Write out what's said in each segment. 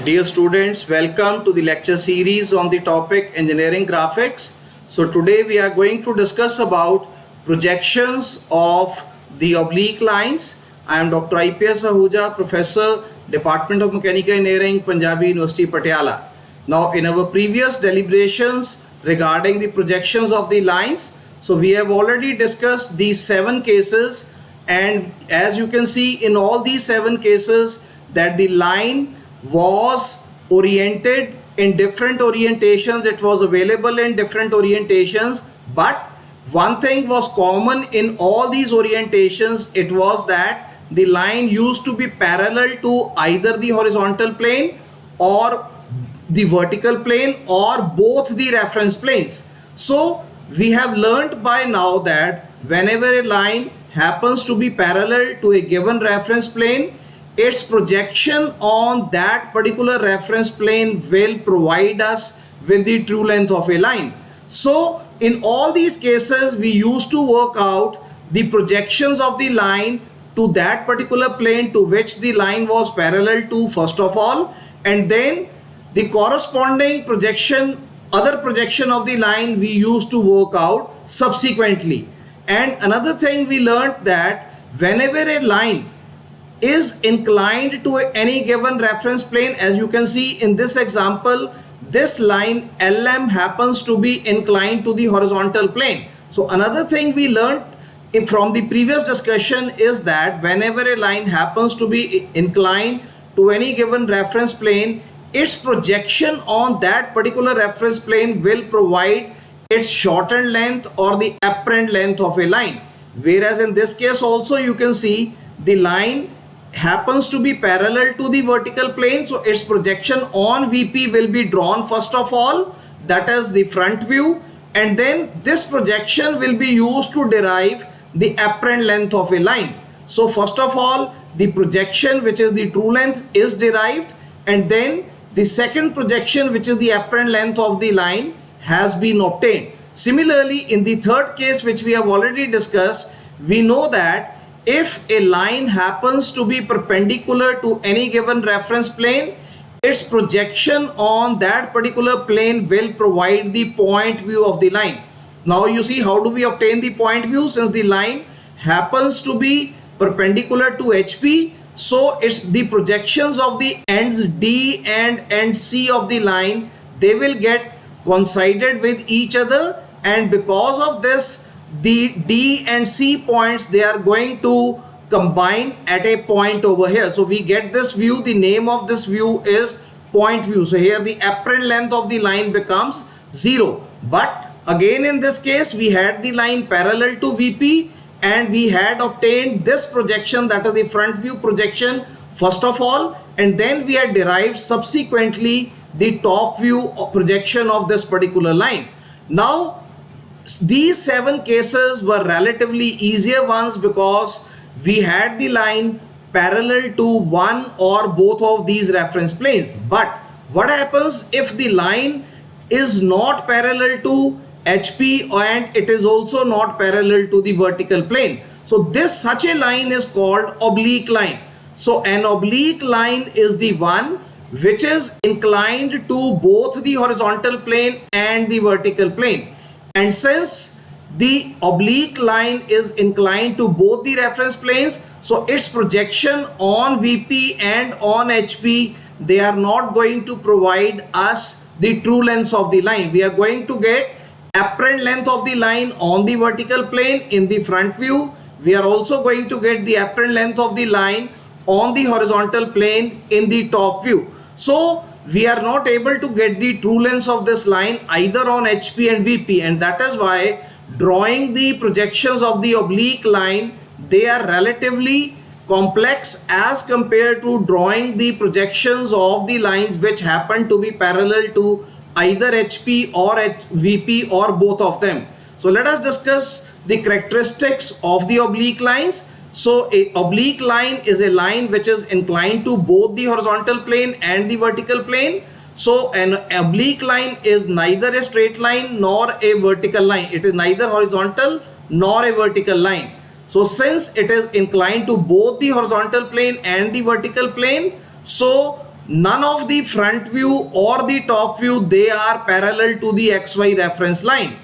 Dear students, welcome to the lecture series on the topic Engineering Graphics. So today we are going to discuss about projections of the oblique lines. I am Dr. IPS Ahuja, Professor, Department of Mechanical Engineering, Punjabi University, Patiala. Now in our previous deliberations regarding the projections of the lines, so we have already discussed these 7 cases, and as you can see in all these 7 cases that the line was oriented in different orientations, it was available in different orientations, but one thing was common in all these orientations. It was that the line used to be parallel to either the horizontal plane or the vertical plane or both the reference planes. So we have learnt by now that whenever a line happens to be parallel to a given reference plane, its projection on that particular reference plane will provide us with the true length of a line. So in all these cases we used to work out the projections of the line to that particular plane to which the line was parallel to first of all, and then the corresponding projection, other projection of the line we used to work out subsequently. And another thing we learnt that whenever a line is inclined to any given reference plane, as you can see in this example, this line LM happens to be inclined to the horizontal plane. So another thing we learned from the previous discussion is that whenever a line happens to be inclined to any given reference plane, its projection on that particular reference plane will provide its shortened length or the apparent length of a line. Whereas in this case also you can see the line happens to be parallel to the vertical plane, so its projection on VP will be drawn first of all, that is the front view, and then this projection will be used to derive the apparent length of a line. So first of all the projection, which is the true length, is derived, and then the second projection, which is the apparent length of the line, has been obtained. Similarly, in the third case, which we have already discussed, we know that if a line happens to be perpendicular to any given reference plane, its projection on that particular plane will provide the point view of the line. Now you see, how do we obtain the point view? Since the line happens to be perpendicular to HP, so it's the projections of the ends D and end C of the line, they will get coincided with each other, and because of this the D and C points, they are going to combine at a point over here. So we get this view, the name of this view is point view. So here the apparent length of the line becomes 0. But again in this case we had the line parallel to VP and we had obtained this projection, that is the front view projection first of all, and then we had derived subsequently the top view projection of this particular line. Now these 7 cases were relatively easier ones because we had the line parallel to one or both of these reference planes. But what happens if the line is not parallel to HP and it is also not parallel to the vertical plane? So such a line is called oblique line. So an oblique line is the one which is inclined to both the horizontal plane and the vertical plane. And since the oblique line is inclined to both the reference planes, so its projection on VP and on HP, they are not going to provide us the true length of the line. We are going to get apparent length of the line on the vertical plane in the front view. We are also going to get the apparent length of the line on the horizontal plane in the top view. So we are not able to get the true length of this line either on HP and VP, and that is why drawing the projections of the oblique line, they are relatively complex as compared to drawing the projections of the lines which happen to be parallel to either HP or VP or both of them. So let us discuss the characteristics of the oblique lines. So a oblique line is a line which is inclined to both the horizontal plane and the vertical plane. So an oblique line is neither a straight line nor a vertical line. It is neither horizontal nor a vertical line. So since it is inclined to both the horizontal plane and the vertical plane, so none of the front view or the top view, they are parallel to the XY reference line.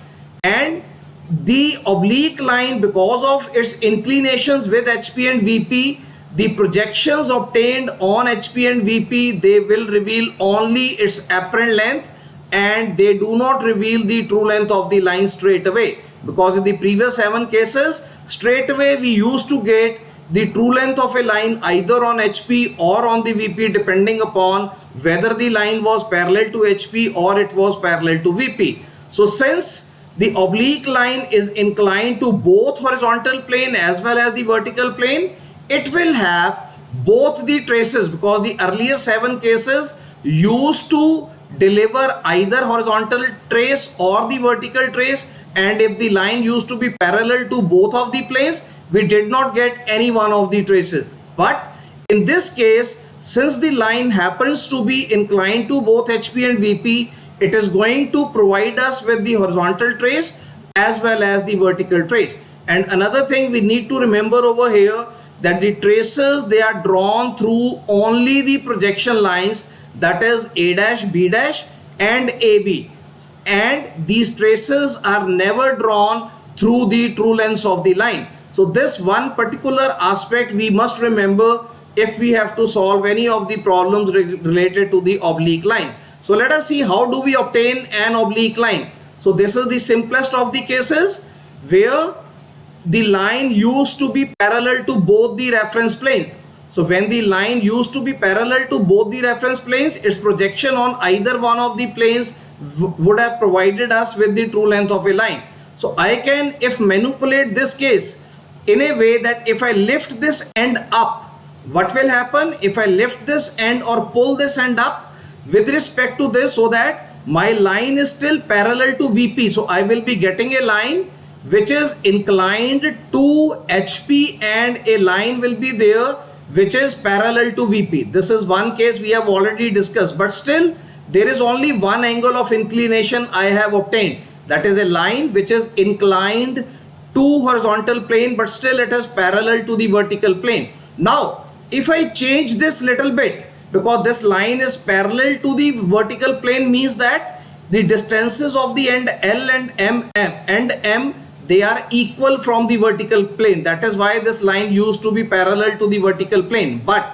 And the oblique line, because of its inclinations with HP and VP, the projections obtained on HP and VP, they will reveal only its apparent length, and they do not reveal the true length of the line straight away. Because in the previous 7 cases, straight away we used to get the true length of a line either on HP or on the VP, depending upon whether the line was parallel to HP or it was parallel to VP. So since the oblique line is inclined to both horizontal plane as well as the vertical plane, it will have both the traces, because the earlier 7 cases used to deliver either horizontal trace or the vertical trace, and if the line used to be parallel to both of the planes, we did not get any one of the traces. But in this case, since the line happens to be inclined to both HP and VP, it is going to provide us with the horizontal trace as well as the vertical trace. And another thing we need to remember over here, that the traces, they are drawn through only the projection lines, that is A dash, B dash and AB, and these traces are never drawn through the true lengths of the line. So this one particular aspect we must remember if we have to solve any of the problems related to the oblique line. So let us see how do we obtain an oblique line. So this is the simplest of the cases where the line used to be parallel to both the reference planes. So when the line used to be parallel to both the reference planes, its projection on either one of the planes would have provided us with the true length of a line. So I can manipulate this case in a way that if I lift this end up, what will happen? If I lift this end or pull this end up with respect to this, so that my line is still parallel to VP, so I will be getting a line which is inclined to HP, and a line will be there which is parallel to VP. This is one case we have already discussed, but still there is only one angle of inclination I have obtained. That is a line which is inclined to horizontal plane, but still it is parallel to the vertical plane. Now if I change this little bit, because this line is parallel to the vertical plane, means that the distances of the end L and M, they are equal from the vertical plane. That is why this line used to be parallel to the vertical plane. But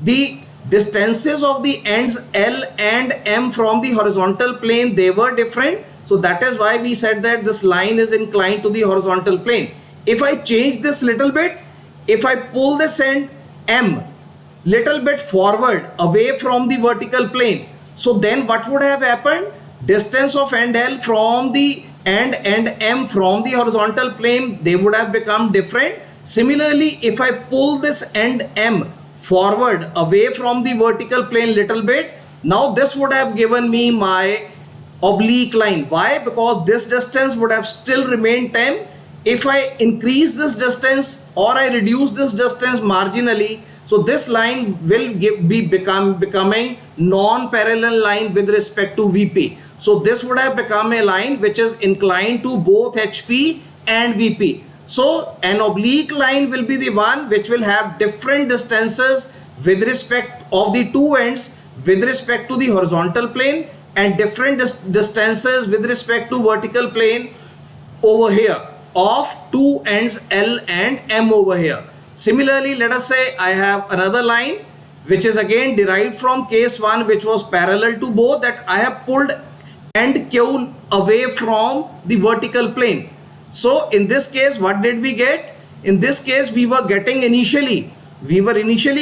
the distances of the ends L and M from the horizontal plane, they were different. So that is why we said that this line is inclined to the horizontal plane. If I change this little bit, if I pull this end M little bit forward away from the vertical plane, so then what would have happened? Distance of end L from the end M from the horizontal plane, they would have become different. Similarly, if I pull this end M forward away from the vertical plane little bit, now this would have given me my oblique line. Why? Because this distance would have still remained 10. If I increase this distance or I reduce this distance marginally, so this line will becoming non-parallel line with respect to VP. So this would have become a line which is inclined to both HP and VP. So an oblique line will be the one which will have different distances with respect of the two ends with respect to the horizontal plane, and different distances with respect to vertical plane over here of two ends L and M over here. Similarly, let us say I have another line which is again derived from case 1, which was parallel to both, that I have pulled end Q away from the vertical plane. So in this case, what did we get? In this case, we were initially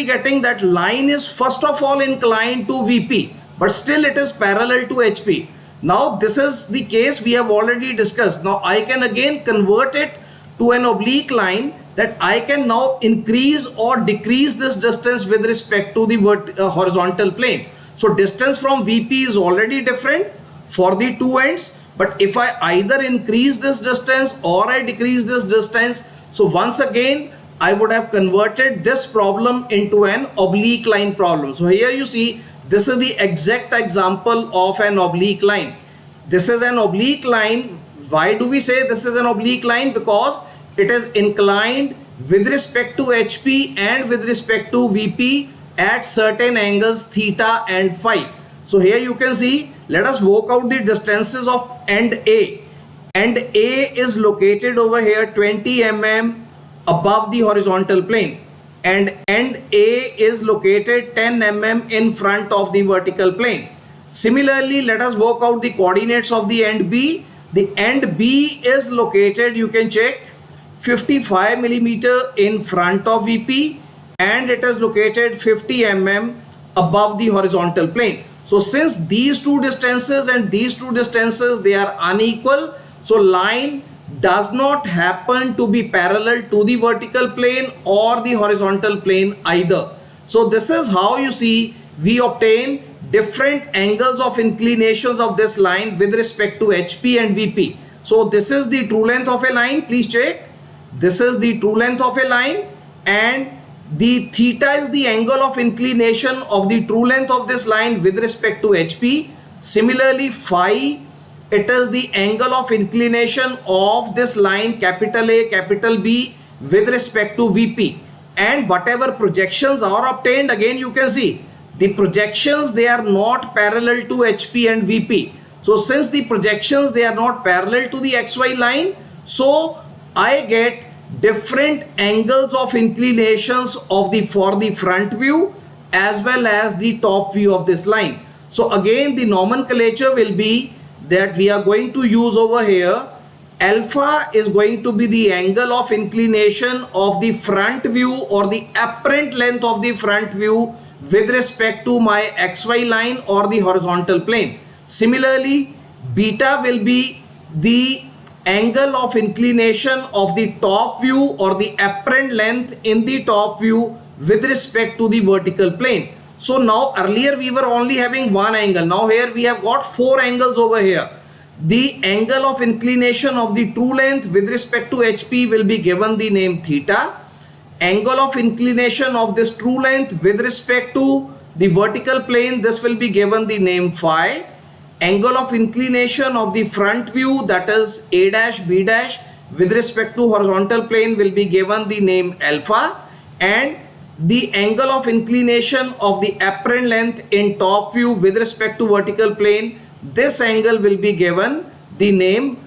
getting that line is first of all inclined to VP, but still it is parallel to HP. Now this is the case we have already discussed. Now I can again convert it to an oblique line, that I can now increase or decrease this distance with respect to the horizontal plane. So distance from VP is already different for the two ends, but if I either increase this distance or I decrease this distance, so once again I would have converted this problem into an oblique line problem. So here you see, this is the exact example of an oblique line. This is an oblique line. Why do we say this is an oblique line? Because it is inclined with respect to HP and with respect to VP at certain angles theta and phi. So here you can see, let us work out the distances of end A. End A is located over here 20 mm above the horizontal plane, and end A is located 10 mm in front of the vertical plane. Similarly, let us work out the coordinates of the end B. The end B is located, you can check, 55 millimeter in front of VP, and it is located 50 mm above the horizontal plane. So since these two distances and these two distances, they are unequal, so line does not happen to be parallel to the vertical plane or the horizontal plane either. So this is how you see we obtain different angles of inclinations of this line with respect to HP and VP. So this is the true length of a line, please check. This is the true length of a line, and the theta is the angle of inclination of the true length of this line with respect to HP. Similarly, phi, it is the angle of inclination of this line capital A, capital B with respect to VP. And whatever projections are obtained, again you can see the projections, they are not parallel to HP and VP. So since the projections, they are not parallel to the XY line, so I get different angles of inclinations of the for the front view as well as the top view of this line. So again the nomenclature will be that we are going to use over here, alpha is going to be the angle of inclination of the front view or the apparent length of the front view with respect to my XY line or the horizontal plane. Similarly, beta will be the angle of inclination of the top view or the apparent length in the top view with respect to the vertical plane. So now earlier we were only having one angle. Now here we have got four angles over here. The angle of inclination of the true length with respect to HP will be given the name theta. Angle of inclination of this true length with respect to the vertical plane, this will be given the name phi. Angle of inclination of the front view, that is A dash B dash with respect to horizontal plane, will be given the name alpha, and the angle of inclination of the apparent length in top view with respect to vertical plane, this angle will be given the name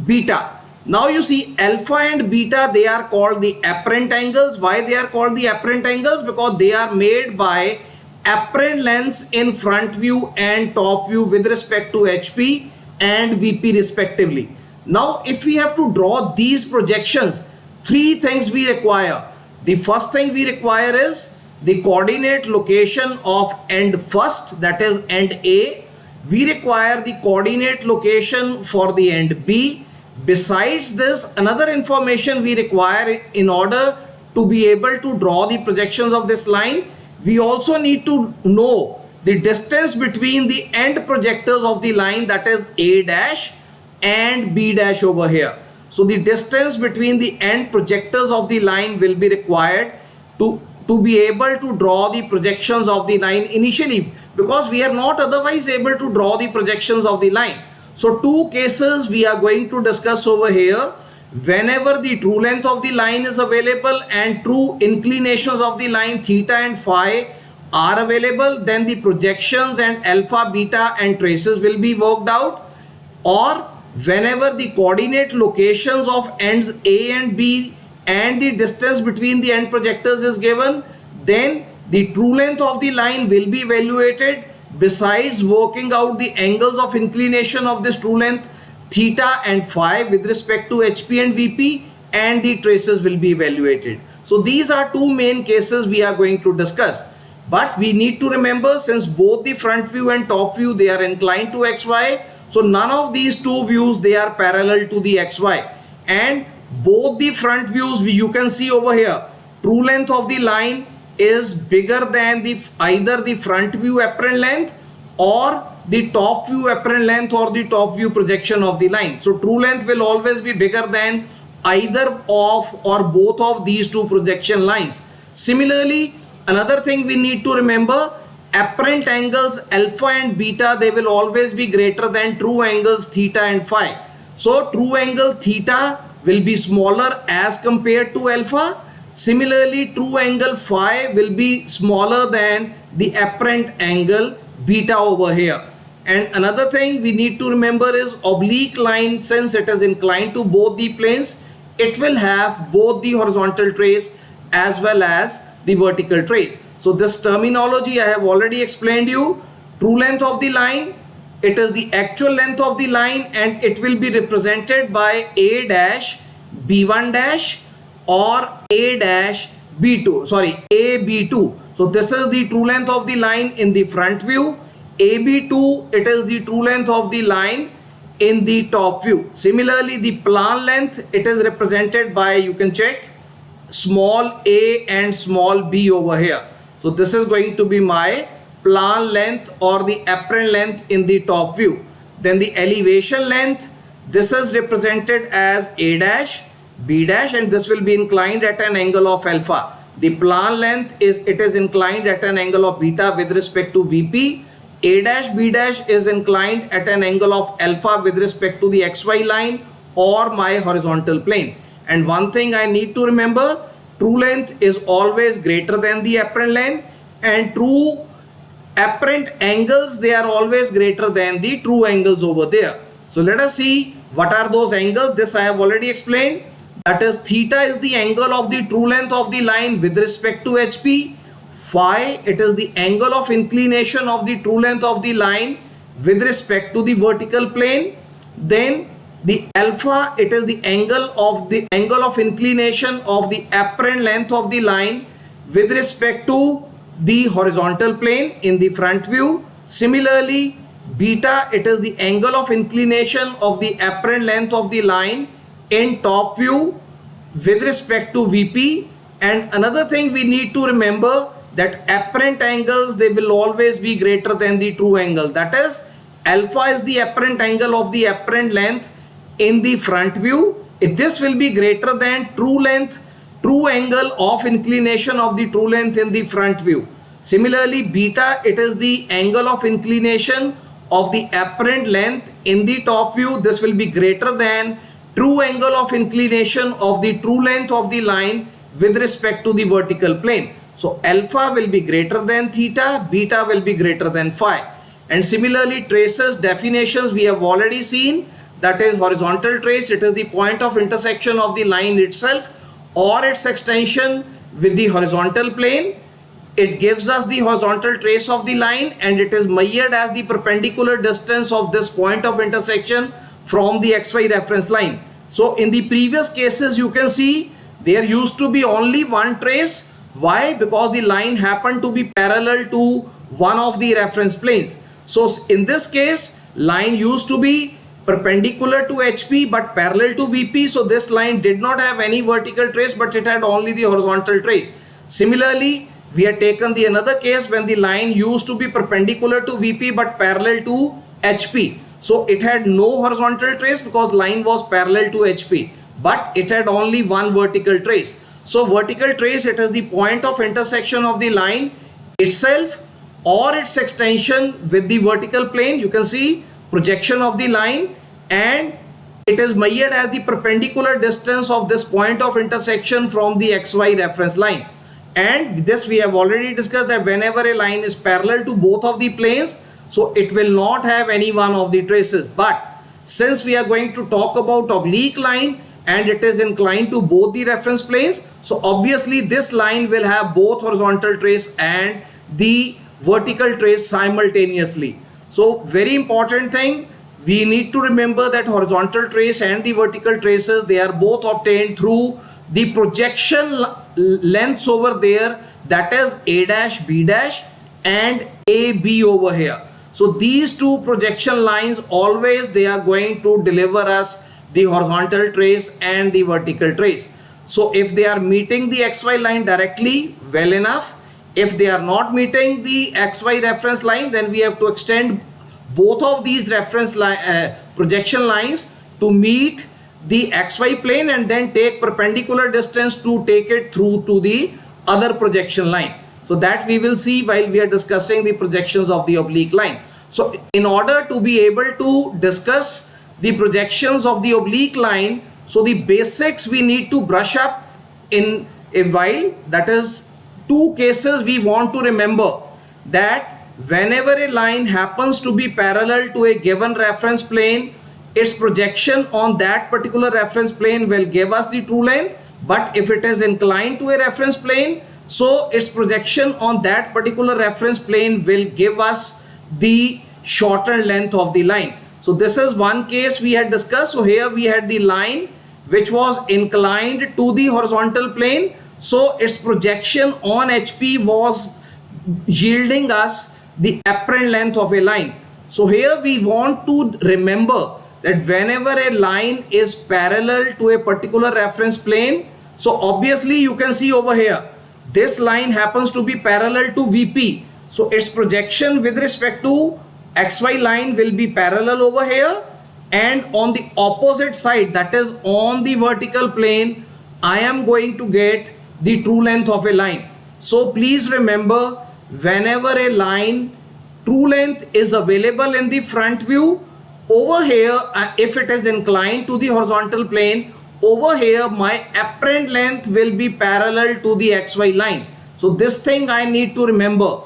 beta. Now you see alpha and beta, they are called the apparent angles. Why they are called the apparent angles? Because they are made by apparent lengths in front view and top view with respect to HP and VP respectively. Now if we have to draw these projections, three things we require. The first thing we require is the coordinate location of end first, that is end A. We require the coordinate location for the end B. Besides this, another information we require in order to be able to draw the projections of this line, we also need to know the distance between the end projectors of the line, that is A dash and B dash over here. So the distance between the end projectors of the line will be required to be able to draw the projections of the line initially, because we are not otherwise able to draw the projections of the line. So two cases we are going to discuss over here. Whenever the true length of the line is available and true inclinations of the line theta and phi are available, then the projections and alpha, beta and traces will be worked out. Or whenever the coordinate locations of ends A and B and the distance between the end projectors is given, then the true length of the line will be evaluated, besides working out the angles of inclination of this true length theta and phi with respect to HP and VP, and the traces will be evaluated. So these are two main cases we are going to discuss. But we need to remember, since both the front view and top view, they are inclined to XY, so none of these two views, they are parallel to the XY. And both the front views, you can see over here, true length of the line is bigger than either the front view apparent length or the top view apparent length or the top view projection of the line. So true length will always be bigger than either of or both of these two projection lines. Similarly, another thing we need to remember, apparent angles alpha and beta, they will always be greater than true angles theta and phi. So true angle theta will be smaller as compared to alpha. Similarly, true angle phi will be smaller than the apparent angle beta over here. And another thing we need to remember is oblique line, since it is inclined to both the planes, it will have both the horizontal trace as well as the vertical trace. So this terminology I have already explained you. True length of the line, it is the actual length of the line, and it will be represented by a dash b1 dash or a dash b2, sorry, ab2. So this is the true length of the line in the front view. AB2, it is the true length of the line in the top view. Similarly, the plan length, it is represented by, you can check, small a and small b over here. So this is going to be my plan length or the apparent length in the top view. Then the elevation length, this is represented as a dash, b dash, and this will be inclined at an angle of alpha. The plan length is, it is inclined at an angle of beta with respect to VP. A dash B dash is inclined at an angle of alpha with respect to the XY line or my horizontal plane. And one thing I need to remember, true length is always greater than the apparent length, and true apparent angles, they are always greater than the true angles over there. So let us see what are those angles. This I have already explained. That is, theta is the angle of the true length of the line with respect to HP. Phi, it is the angle of inclination of the true length of the line with respect to the vertical plane. Then the alpha, it is the angle of inclination of the apparent length of the line with respect to the horizontal plane in the front view. Similarly, beta, it is the angle of inclination of the apparent length of the line in top view with respect to VP. And another thing we need to remember, that apparent angles, they will always be greater than the true angle. That is, alpha is the apparent angle of the apparent length in the front view. This will be greater than true angle of inclination of the true length in the front view. Similarly, beta, it is the angle of inclination of the apparent length in the top view. This will be greater than true angle of inclination of the true length of the line with respect to the vertical plane. So alpha will be greater than theta, beta will be greater than phi. And similarly, traces, definitions we have already seen. That is, horizontal trace, it is the point of intersection of the line itself or its extension with the horizontal plane. It gives us the horizontal trace of the line, and it is measured as the perpendicular distance of this point of intersection from the XY reference line. So in the previous cases, you can see there used to be only one trace. Why? Because the line happened to be parallel to one of the reference planes. So in this case, line used to be perpendicular to HP but parallel to VP. So this line did not have any vertical trace, but it had only the horizontal trace. Similarly, we had taken the another case when the line used to be perpendicular to VP but parallel to HP. So it had no horizontal trace because line was parallel to HP, but it had only one vertical trace. So vertical trace, it is the point of intersection of the line itself or its extension with the vertical plane. You can see projection of the line, and it is measured as the perpendicular distance of this point of intersection from the XY reference line. And this we have already discussed, that whenever a line is parallel to both of the planes, so it will not have any one of the traces. But since we are going to talk about oblique line and it is inclined to both the reference planes, so obviously this line will have both horizontal trace and the vertical trace simultaneously. So very important thing, we need to remember that horizontal trace and the vertical traces, they are both obtained through the projection lengths over there, that is A dash, B dash and AB over here. So these two projection lines, always they are going to deliver us the horizontal trace and the vertical trace. So if they are meeting the XY line directly, well enough. If they are not meeting the XY reference line, then we have to extend both of these reference projection lines to meet the XY plane and then take perpendicular distance to take it through to the other projection line. So that we will see while we are discussing the projections of the oblique line. So in order to be able to discuss the projections of the oblique line, so the basics we need to brush up in while that is two cases we want to remember, that whenever a line happens to be parallel to a given reference plane, its projection on that particular reference plane will give us the true length. But if it is inclined to a reference plane, so its projection on that particular reference plane will give us the shortened length of the line. So this is one case we had discussed. So here we had the line which was inclined to the horizontal plane, so its projection on HP was yielding us the apparent length of a line. So here we want to remember that whenever a line is parallel to a particular reference plane, so obviously you can see over here, this line happens to be parallel to VP. So its projection with respect to XY line will be parallel over here, and on the opposite side, that is on the vertical plane, I am going to get the true length of a line. So please remember, whenever a line true length is available in the front view, over here if it is inclined to the horizontal plane, over here my apparent length will be parallel to the XY line. So this thing I need to remember,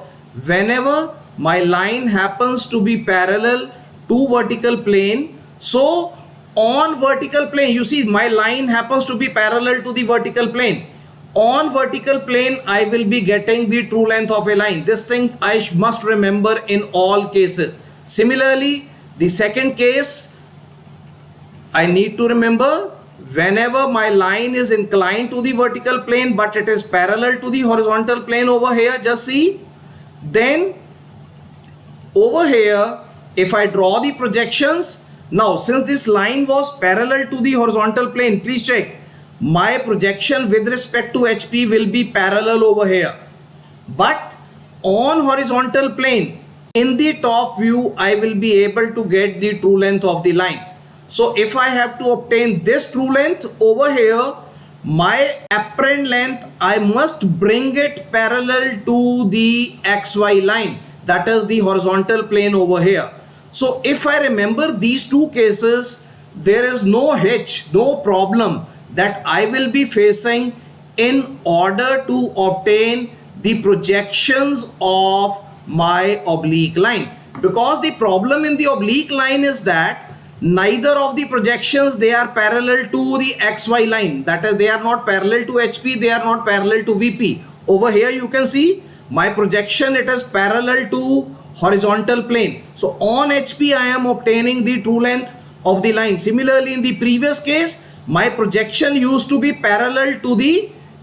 whenever my line happens to be parallel to vertical plane, so on vertical plane, you see my line happens to be parallel to the vertical plane. On vertical plane I will be getting the true length of a line. This thing I must remember in all cases. Similarly, the second case I need to remember, whenever my line is inclined to the vertical plane but it is parallel to the horizontal plane over here, just see, then over here if I draw the projections, now since this line was parallel to the horizontal plane, please check, my projection with respect to HP will be parallel over here. But on horizontal plane, in the top view, I will be able to get the true length of the line. So if I have to obtain this true length over here, my apparent length, I must bring it parallel to the XY line, that is the horizontal plane over here. So if I remember these two cases, there is no hitch, no problem that I will be facing in order to obtain the projections of my oblique line. Because the problem in the oblique line is that neither of the projections, they are parallel to the XY line, that is they are not parallel to HP, they are not parallel to VP. Over here you can see my projection, it is parallel to horizontal plane. So on HP I am obtaining the true length of the line. Similarly, in the previous case, my projection used to be parallel to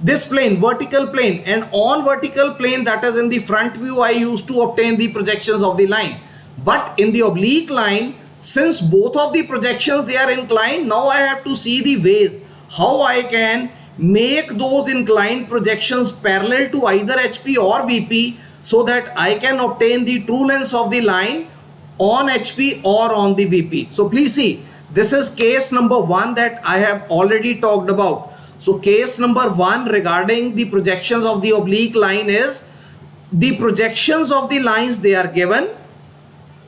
this plane, vertical plane, and on vertical plane, that is in the front view, I used to obtain the projections of the line. But in the oblique line, since both of the projections they are inclined, now I have to see the ways how I can make those inclined projections parallel to either HP or VP, so that I can obtain the true length of the line on HP or on the VP. So please see, this is case number 1 that I have already talked about. So case number 1 regarding the projections of the oblique line is, the projections of the lines they are given,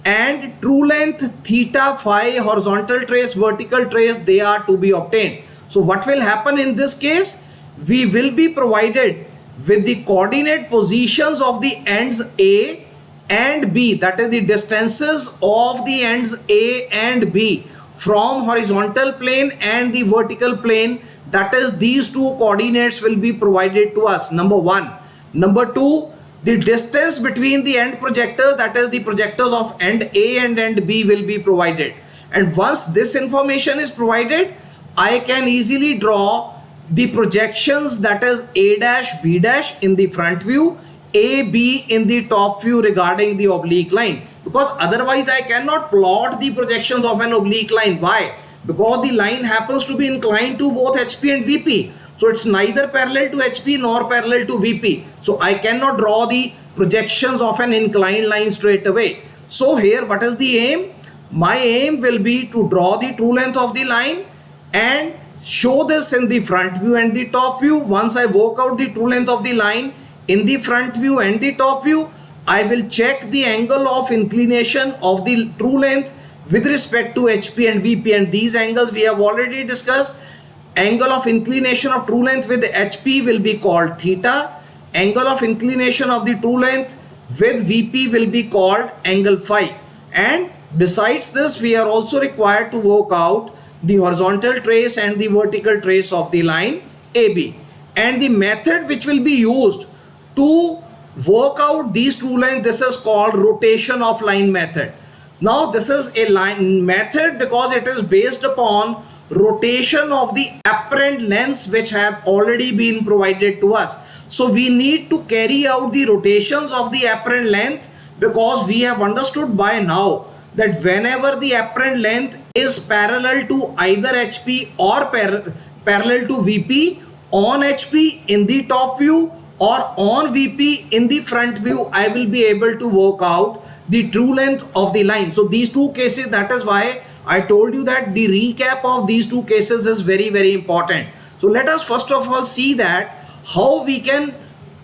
and true length theta, phi, horizontal trace, vertical trace, they are to be obtained. So what will happen in this case? We will be provided with the coordinate positions of the ends A and B, that is the distances of the ends A and B from horizontal plane and the vertical plane, that is these two coordinates will be provided to us, number 1. Number 2, the distance between the end projectors, that is the projectors of end A and end B, will be provided. And once this information is provided, I can easily draw the projections, that is A dash, B dash in the front view, A, B in the top view regarding the oblique line. Because otherwise I cannot plot the projections of an oblique line. Why? Because the line happens to be inclined to both HP and VP. So it's neither parallel to HP nor parallel to VP. So I cannot draw the projections of an inclined line straight away. So here what is the aim? My aim will be to draw the true length of the line and show this in the front view and the top view. Once I work out the true length of the line in the front view and the top view, I will check the angle of inclination of the true length with respect to HP and VP, and these angles we have already discussed. Angle of inclination of true length with HP will be called theta. Angle of inclination of the true length with VP will be called angle phi. And besides this, we are also required to work out the horizontal trace and the vertical trace of the line AB. And the method which will be used to work out these true lengths, this is called rotation of line method. Now this is a line method because it is based upon rotation of the apparent lengths which have already been provided to us. So we need to carry out the rotations of the apparent length, because we have understood by now that whenever the apparent length is parallel to either HP or parallel to VP, on HP in the top view or on VP in the front view, I will be able to work out the true length of the line. So these two cases, that is why I told you that the recap of these two cases is very, very important. So let us first of all see that how we can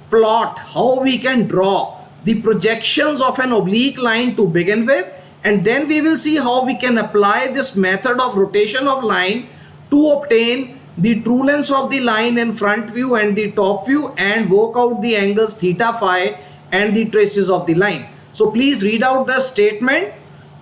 plot, how we can draw the projections of an oblique line to begin with, and then we will see how we can apply this method of rotation of line to obtain the true lengths of the line in front view and the top view and work out the angles theta phi and the traces of the line. So please read out the statement.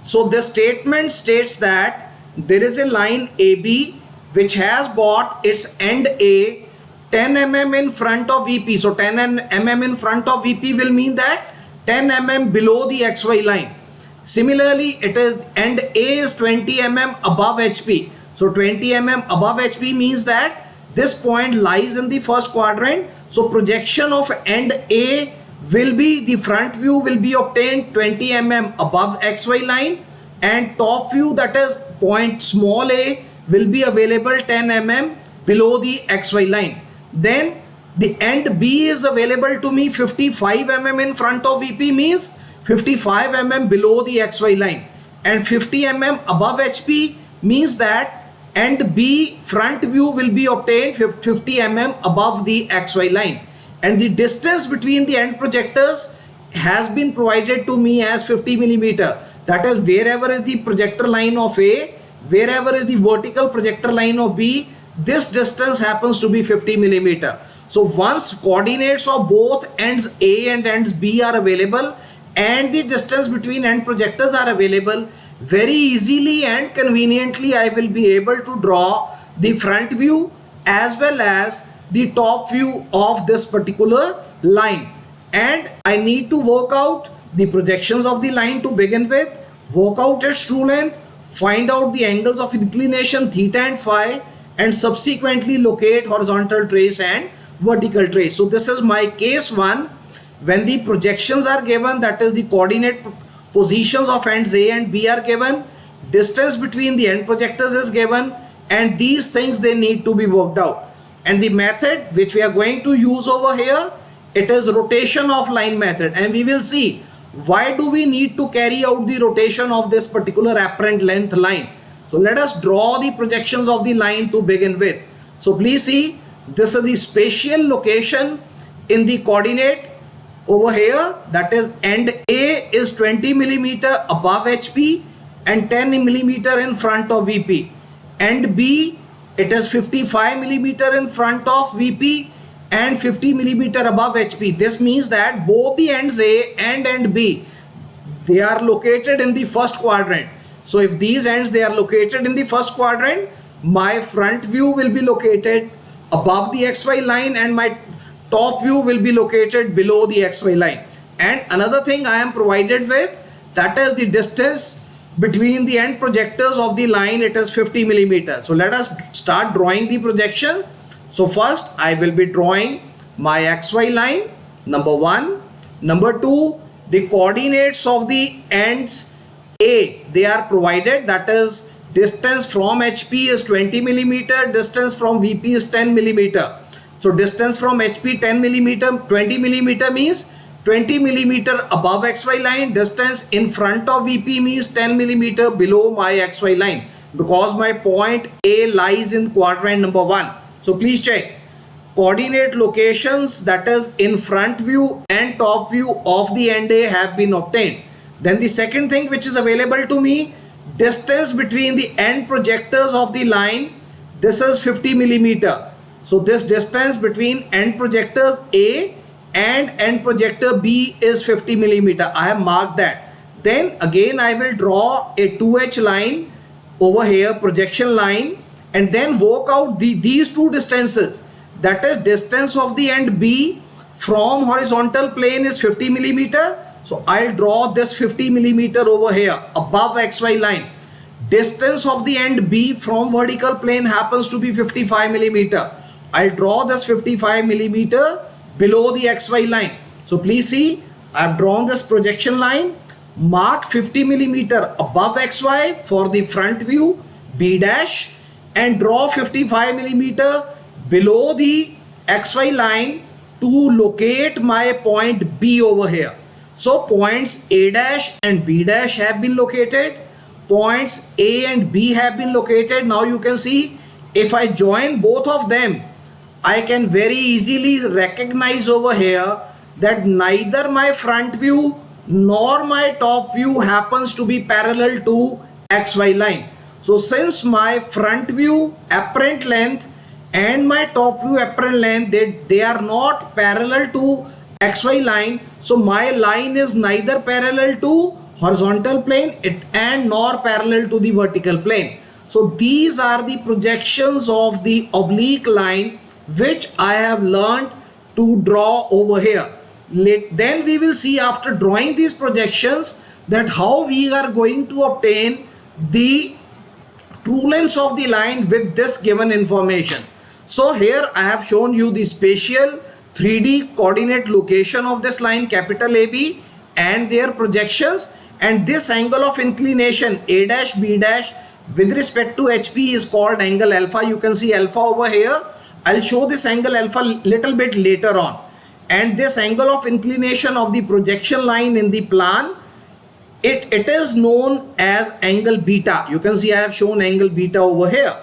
So the statement states that there is a line AB which has got its end A 10 mm in front of VP. So 10 mm in front of VP will mean that 10 mm below the XY line. Similarly, it is end A is 20 mm above HP. So 20 mm above HP means that this point lies in the first quadrant. So projection of end A will be, the front view will be obtained 20 mm above XY line, and top view, that is point small a, will be available 10 mm below the XY line. Then the end B is available to me 55 mm in front of VP, means 55 mm below the XY line, and 50 mm above HP means that end B front view will be obtained 50 mm above the XY line, and the distance between the end projectors has been provided to me as 50 millimeter. That is, wherever is the projector line of A, wherever is the vertical projector line of B, this distance happens to be 50 millimeter. So once coordinates of both ends A and ends B are available and the distance between end projectors are available, very easily and conveniently I will be able to draw the front view as well as the top view of this particular line. And I need to work out the projections of the line to begin with, work out its true length, find out the angles of inclination theta and phi, and subsequently locate horizontal trace and vertical trace. So this is my case 1. When the projections are given, that is the coordinate positions of ends A and B are given, distance between the end projectors is given, and these things, they need to be worked out. And the method which we are going to use over here, it is rotation of line method, and we will see why do we need to carry out the rotation of this particular apparent length line. So let us draw the projections of the line to begin with. So please see, this is the spatial location in the coordinate over here, that is end A is 20 millimeter above HP and 10 millimeter in front of VP. End B, it is 55 millimeter in front of VP and 50 millimeter above HP. This means that both the ends A and end B, they are located in the first quadrant. So if these ends, they are located in the first quadrant, my front view will be located above the XY line and my top view will be located below the XY line. And another thing I am provided with, that is the distance between the end projectors of the line, it is 50 millimeter. So let us start drawing the projection. So first I will be drawing my XY line, number 1. Number 2, the coordinates of the ends A, they are provided, that is distance from HP is 20 millimeter, distance from VP is 10 millimeter. So distance from HP 10 millimeter, 20 millimeter means 20 millimeter above XY line, distance in front of VP means 10 millimeter below my XY line, because my point A lies in quadrant number 1. So please check coordinate locations, that is in front view and top view of the end A have been obtained. Then the second thing which is available to me, distance between the end projectors of the line, This is 50 millimeter. So this distance between end projectors A and end projector B is 50 millimeter. I have marked that. Then again I will draw a 2H line over here, projection line, and then work out these two distances. That is, distance of the end B from horizontal plane is 50 millimeter. So I'll draw this 50 millimeter over here above XY line. Distance of the end B from vertical plane happens to be 55 millimeter. I'll draw this 55 millimeter below the XY line. So please see, I've drawn this projection line, mark 50 millimeter above XY for the front view B dash, and draw 55 millimeter below the XY line to locate my point B over here. So points A dash and B dash have been located. Points A and B have been located. Now you can see, if I join both of them, I can very easily recognize over here that neither my front view nor my top view happens to be parallel to XY line. So since my front view apparent length and my top view apparent length, they are not parallel to XY line, so my line is neither parallel to horizontal plane and nor parallel to the vertical plane. So these are the projections of the oblique line which I have learned to draw over here. Then we will see, after drawing these projections, that how we are going to obtain the true length of the line with this given information. So here I have shown you the spatial 3D coordinate location of this line capital AB and their projections, and this angle of inclination A dash B dash with respect to HP is called angle alpha. You can see alpha over here. I'll show this angle alpha little bit later on. And this angle of inclination of the projection line in the plan, it is known as angle beta. You can see I have shown angle beta over here.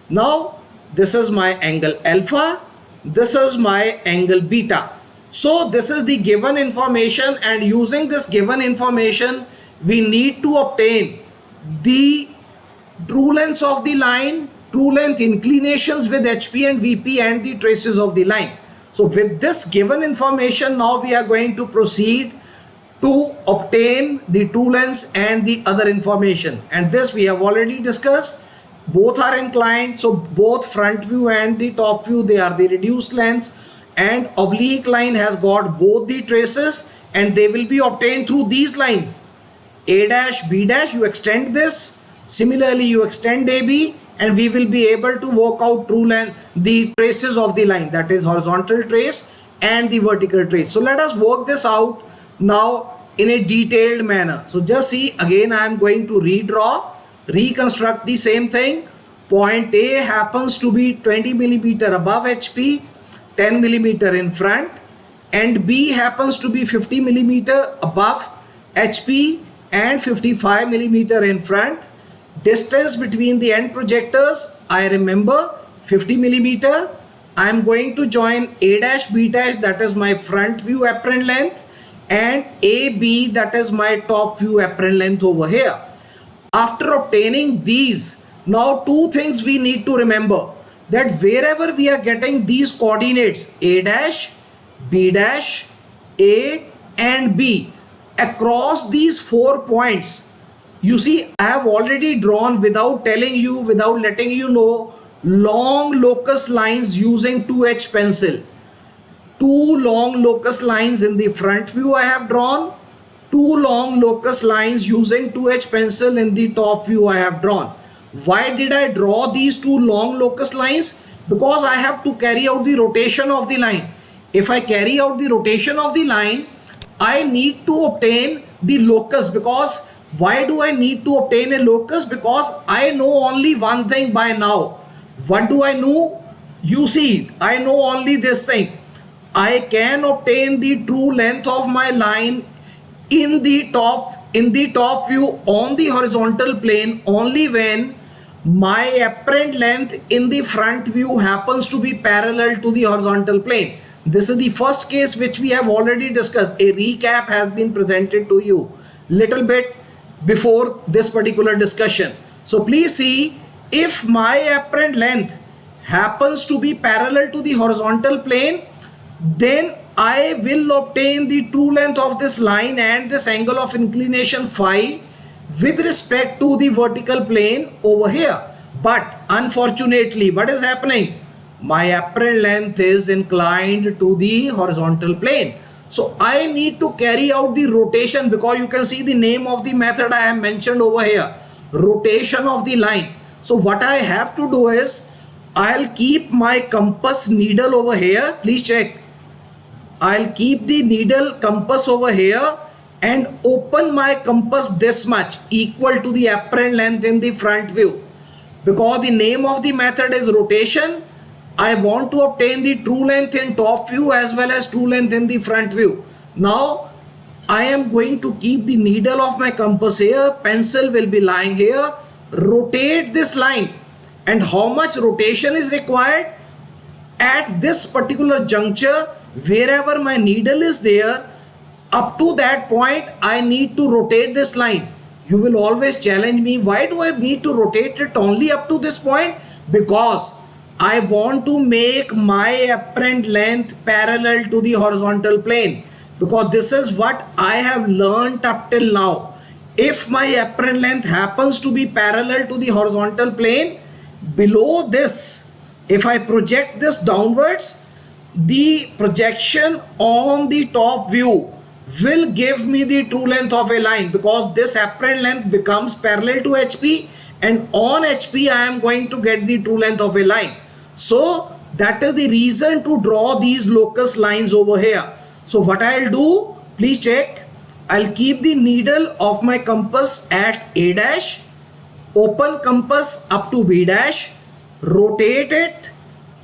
Now this is my angle alpha, this is my angle beta. So this is the given information, and using this given information we need to obtain the true length of the line, true length inclinations with HP and VP, and the traces of the line. So with this given information, now we are going to proceed to obtain the true lengths and the other information, and this we have already discussed. Both are inclined, so both front view and the top view, they are the reduced lengths, and oblique line has got both the traces, and they will be obtained through these lines. A dash, B dash, you extend this, similarly you extend AB, and we will be able to work out true length, the traces of the line, that is horizontal trace and the vertical trace. So let us work this out now in a detailed manner. So just see, again I am going to reconstruct the same thing. Point A happens to be 20 millimeter above HP, 10 millimeter in front, and B happens to be 50 millimeter above HP and 55 millimeter in front. Distance between the end projectors, I remember 50 millimeter. I am going to join A dash B dash, that is my front view apparent length, and AB, that is my top view apparent length over here. After obtaining these, now two things we need to remember, that wherever we are getting these coordinates A dash, B dash, A and B, across these 4 points, you see I have already drawn, without telling you, without letting you know, long locus lines using 2H pencil. 2 long locus lines in the front view I have drawn, 2 long locus lines using 2H pencil in the top view I have drawn. Why did I draw these 2 long locus lines? Because I have to carry out the rotation of the line. If I carry out the rotation of the line, I need to obtain the locus. Because why do I need to obtain a locus? Because I know only one thing by now. What do I know? You see, I know only this thing. I can obtain the true length of my line in the top view on the horizontal plane only when my apparent length in the front view happens to be parallel to the horizontal plane. This is the first case which we have already discussed. A recap has been presented to you little bit before this particular discussion. So please see, if my apparent length happens to be parallel to the horizontal plane, then I will obtain the true length of this line and this angle of inclination phi with respect to the vertical plane over here. But unfortunately, what is happening? My apparent length is inclined to the horizontal plane. So I need to carry out the rotation, because you can see the name of the method I have mentioned over here, rotation of the line. So what I have to do is, I'll keep my compass needle over here. Please check. I'll keep the needle compass over here and open my compass this much, equal to the apparent length in the front view. Because the name of the method is rotation, I want to obtain the true length in top view as well as true length in the front view. Now I am going to keep the needle of my compass here, pencil will be lying here, rotate this line. And how much rotation is required? At this particular juncture, wherever my needle is there, up to that point I need to rotate this line. You will always challenge me, why do I need to rotate it only up to this point? Because I want to make my apparent length parallel to the horizontal plane, because this is what I have learned up till now. If my apparent length happens to be parallel to the horizontal plane, below this, if I project this downwards, the projection on the top view will give me the true length of a line, because this apparent length becomes parallel to HP, and on HP I am going to get the true length of a line. So that is the reason to draw these locus lines over here. So what I'll do, please check, I'll keep the needle of my compass at A dash, open compass up to B dash, rotate it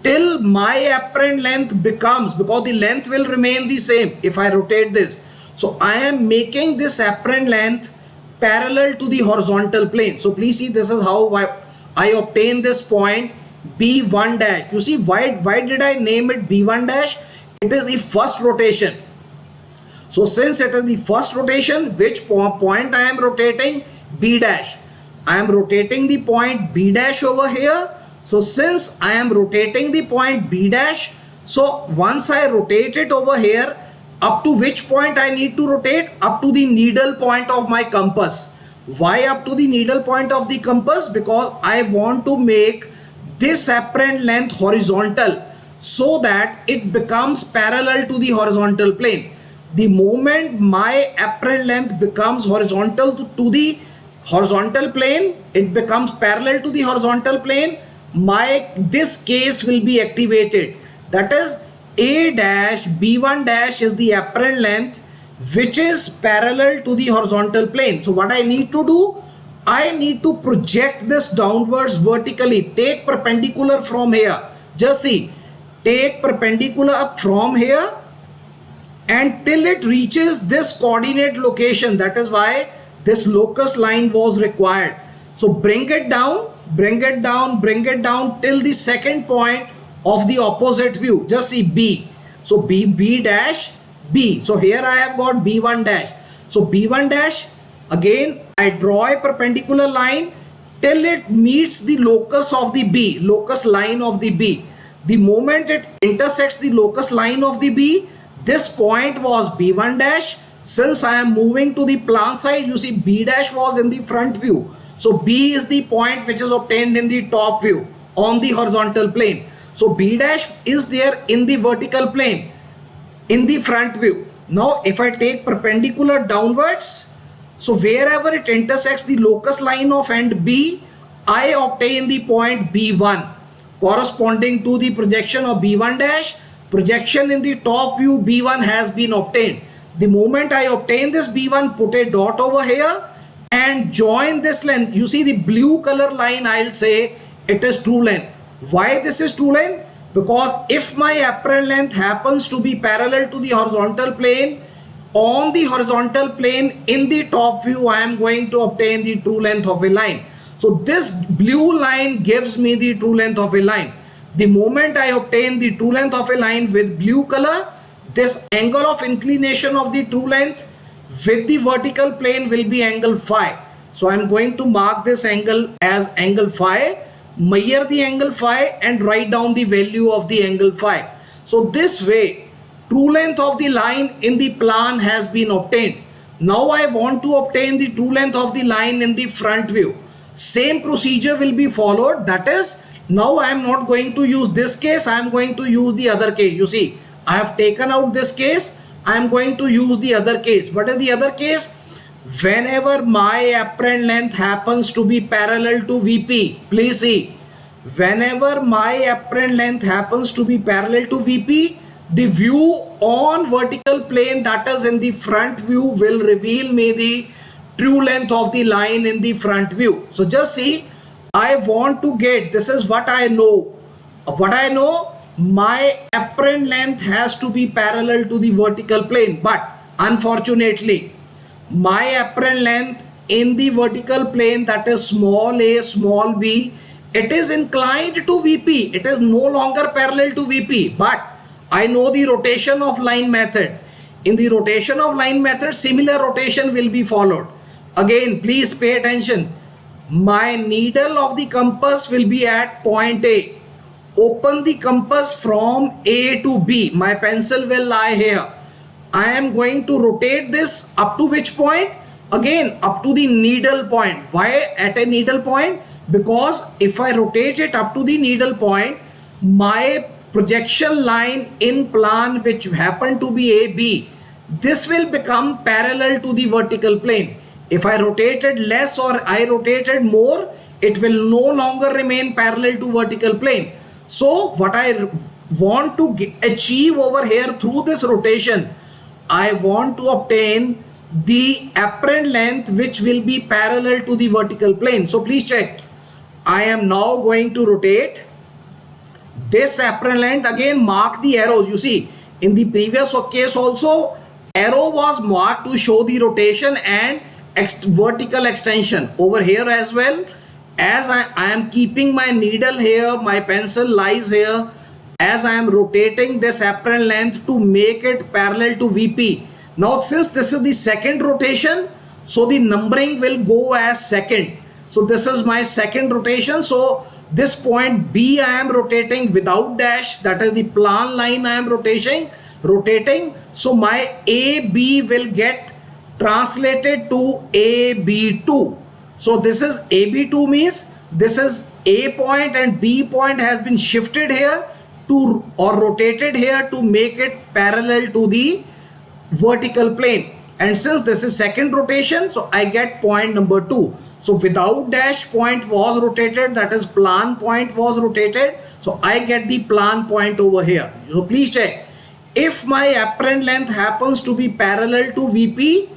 till my apparent length becomes, because the length will remain the same if I rotate this. So I am making this apparent length parallel to the horizontal plane. So please see, this is how I obtain this point B1 dash. You see, why did I name it B1 dash? It is the first rotation. So since it is the first rotation, which point I am rotating? B dash. I am rotating the point B dash over here. So since I am rotating the point B dash, so once I rotate it over here, up to which point I need to rotate? Up to the needle point of my compass. Why up to the needle point of the compass? Because I want to make this apparent length horizontal, so that it becomes parallel to the horizontal plane. The moment my apparent length becomes horizontal to the horizontal plane, it becomes parallel to the horizontal plane, this case will be activated. That is, A dash B1 dash is the apparent length which is parallel to the horizontal plane. So what I need to do, I need to project this downwards vertically. Take perpendicular from here. Just see, take perpendicular up from here and till it reaches this coordinate location. That is why this locus line was required. So bring it down, bring it down, bring it down till the second point of the opposite view. Just see B. So B dash B. So here I have got B1 dash. So B1 dash, again I draw a perpendicular line till it meets the locus of the B, locus line of the B. The moment it intersects the locus line of the B, this point was B1 dash. Since I am moving to the plan side, you see B dash was in the front view. So B is the point which is obtained in the top view on the horizontal plane. So B dash is there in the vertical plane in the front view. Now if I take perpendicular downwards, so wherever it intersects the locus line of end B, I obtain the point B1 corresponding to the projection of B1 dash. Projection in the top view B1 has been obtained. The moment I obtain this B1, put a dot over here and join this length. You see the blue color line, I'll say it is true length. Why this is true length? Because if my apparent length happens to be parallel to the horizontal plane, on the horizontal plane in the top view I am going to obtain the true length of a line. So this blue line gives me the true length of a line. The moment I obtain the true length of a line with blue color, this angle of inclination of the true length with the vertical plane will be angle phi. So I am going to mark this angle as angle phi. measure the angle phi and write down the value of the angle phi. So this way, true length of the line in the plan has been obtained. Now I want to obtain the true length of the line in the front view. Same procedure will be followed. That is, now I am not going to use this case, I am going to use the other case. You see, I have taken out this case, I am going to use the other case. What is the other case? Whenever my apparent length happens to be parallel to VP, please see, whenever my apparent length happens to be parallel to VP, the view on vertical plane, that is in the front view, will reveal me the true length of the line in the front view. So just see, I want to get, this is what I know. What I know, my apparent length has to be parallel to the vertical plane, but unfortunately, my apparent length in the vertical plane, that is small a, small b, it is inclined to VP. It is no longer parallel to VP, but I know the rotation of line method. In the rotation of line method, similar rotation will be followed. Again, please pay attention. My needle of the compass will be at point A. Open the compass from A to B. My pencil will lie here. I am going to rotate this up to which point? Again, up to the needle point. Why at a needle point? Because if I rotate it up to the needle point, my projection line in plan, which happen to be AB, this will become parallel to the vertical plane. If I rotated less or I rotated more, it will no longer remain parallel to vertical plane. So what I want to achieve over here through this rotation, I want to obtain the apparent length which will be parallel to the vertical plane. So please check. I am now going to rotate this apparent length. Again, mark the arrows. You see, in the previous case also, arrow was marked to show the rotation and vertical extension. Over here as well, as I am keeping my needle here, my pencil lies here, as I am rotating this apparent length to make it parallel to VP. Now since this is the second rotation, so the numbering will go as second. So this is my second rotation. So this point B I am rotating without dash, that is the plan line I am rotating. So my AB will get translated to AB2. So this is AB2 means this is A point and B point has been shifted here to or rotated here to make it parallel to the vertical plane. And since this is second rotation, so I get point number 2. So without dash, point was rotated, that is plan point was rotated. So I get the plan point over here. So please check. If my apparent length happens to be parallel to VP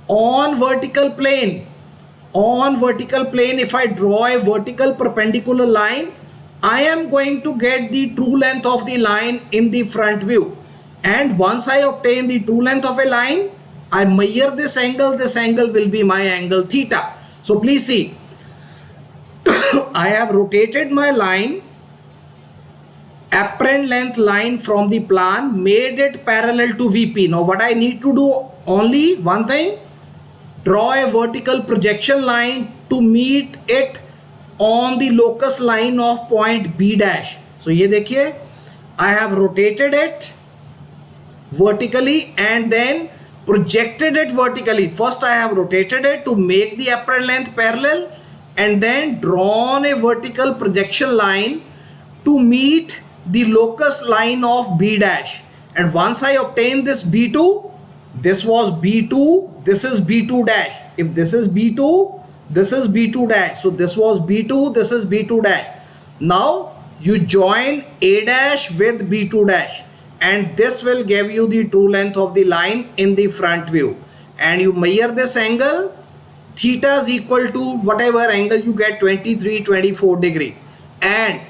on vertical plane, if I draw a vertical perpendicular line, I am going to get the true length of the line in the front view. And once I obtain the true length of a line, I measure this angle will be my angle theta. So please see, I have rotated my line, apparent length line from the plan, made it parallel to VP. Now what I need to do, only one thing, draw a vertical projection line to meet it on the locus line of point B dash. So ये देखिए, I have rotated it vertically and then projected it vertically. First I have rotated it to make the apparent length parallel and then drawn a vertical projection line to meet the locus line of B dash. And once I obtain this B2, this was B2, this is B2 dash. If this is B2, this is B2 dash. So this was B2, this is B2 dash. Now you join A dash with B2 dash and this will give you the true length of the line in the front view. And you measure this angle, theta is equal to whatever angle you get, 23, 24 degree. And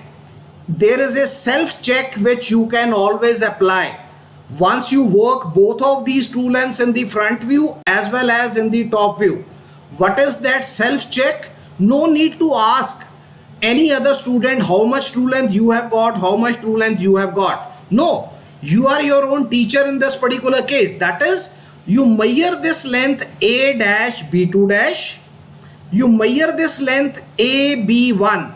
there is a self check which you can always apply. Once you work both of these true lengths in the front view as well as in the top view. What is that self check? No need to ask any other student how much true length you have got, how much true length you have got. No, you are your own teacher in this particular case. That is, you measure this length A dash B2 dash, you measure this length AB1,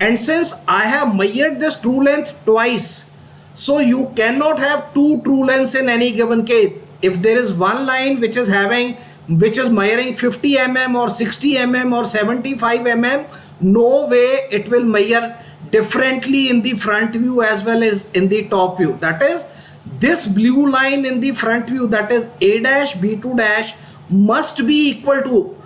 And since I have measured this true length twice, so you cannot have two true lengths in any given case. If there is one line which is measuring 50 mm or 60 mm or 75 mm, no way it will measure differently in the front view as well as in the top view. That is, this blue line in the front view, that is A dash B2 dash, must be equal to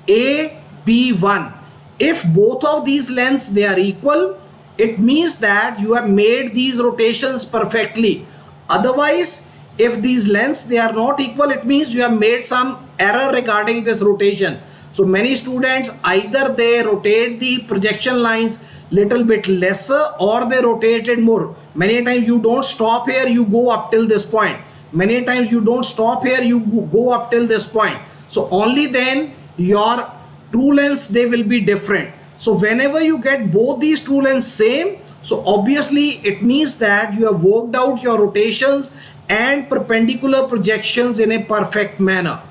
A B1. If both of these lengths they are equal, it means that you have made these rotations perfectly. Otherwise, if these lengths they are not equal, it means you have made some error regarding this rotation. So many students, either they rotate the projection lines little bit lesser or they rotate it more. Many times you don't stop here, you go up till this point. Many times you don't stop here, you go up till this point. So only then your true lengths they will be different. So whenever you get both these true lengths same, so obviously it means that you have worked out your rotations and perpendicular projections in a perfect manner.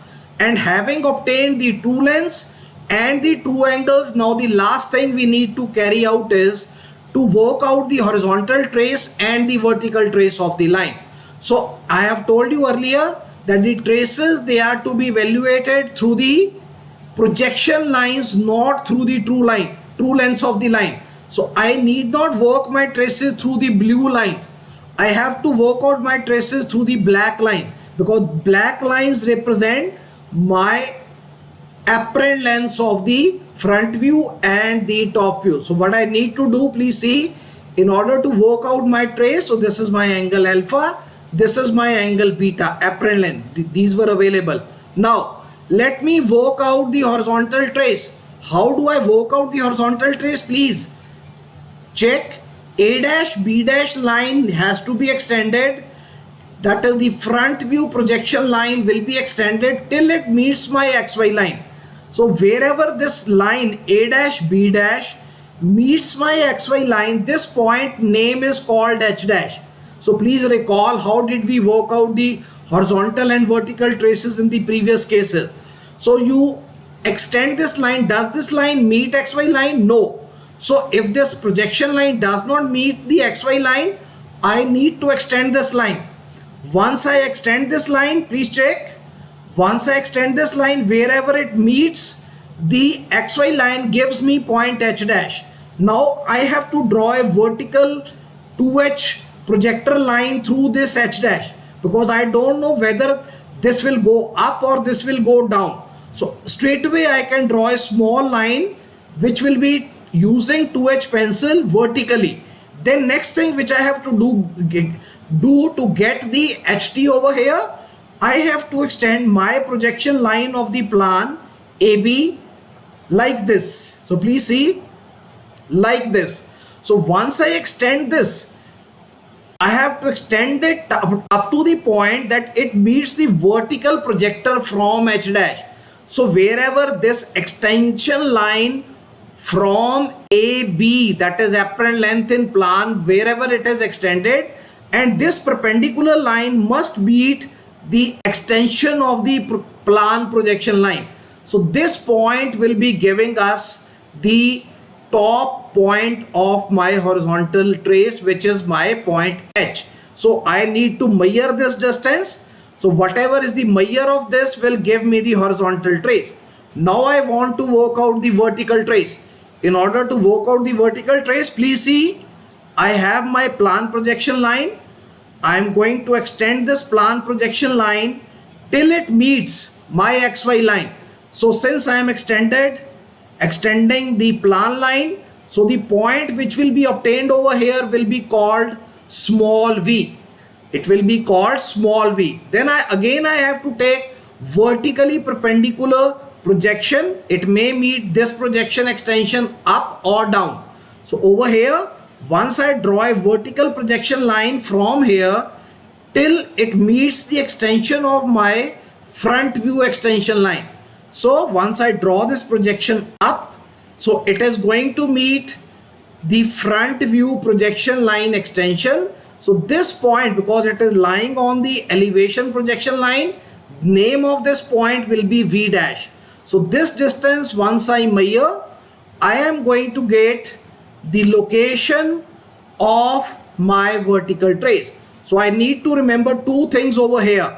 And having obtained the true lengths and the true angles, now the last thing we need to carry out is to work out the horizontal trace and the vertical trace of the line. So I have told you earlier that the traces they are to be evaluated through the projection lines, not through the true lengths of the line. So I need not work my traces through the blue lines. I have to work out my traces through the black line, because black lines represent my apparent lengths of the front view and the top view. So what I need to do, please see, in order to work out my trace, so this is my angle alpha, this is my angle beta, apparent length. These were available. Now let me work out the horizontal trace. How do I work out the horizontal trace? Please check. A dash B dash line has to be extended, that is the front view projection line will be extended till it meets my XY line. So wherever this line A dash B dash meets my XY line, this point name is called H dash. So please recall, how did we work out the horizontal and vertical traces in the previous cases? So you extend this line. Does this line meet XY line? No. So if this projection line does not meet the XY line, I need to extend this line. Once I extend this line, please check. Once I extend this line, wherever it meets the XY line gives me point H dash. Now I have to draw a vertical 2H projector line through this H dash, because I don't know whether this will go up or this will go down. So straight away I can draw a small line which will be using 2H pencil vertically. Then next thing which I have to do to get the HT over here, I have to extend my projection line of the plan AB like this. So please see, like this. So once I extend this, I have to extend it up to the point that it meets the vertical projector from H dash. So wherever this extension line from AB, that is apparent length in plan, wherever it is extended, and this perpendicular line must meet the extension of the plan projection line. So this point will be giving us the top point of my horizontal trace, which is my point H. So I need to measure this distance. So whatever is the measure of this will give me the horizontal trace. Now I want to work out the vertical trace. In order to work out the vertical trace, please see, I have my plan projection line. I am going to extend this plan projection line till it meets my XY line. So since I am extending the plan line, so the point which will be obtained over here will be called small v. It will be called small v. Then I have to take vertically perpendicular projection. It may meet this projection extension up or down. So over here, once I draw a vertical projection line from here till it meets the extension of my front view extension line. So once I draw this projection up, so it is going to meet the front view projection line extension. So this point, because it is lying on the elevation projection line, name of this point will be V dash. So this distance once I measure, I am going to get the location of my vertical trace. So I need to remember two things over here.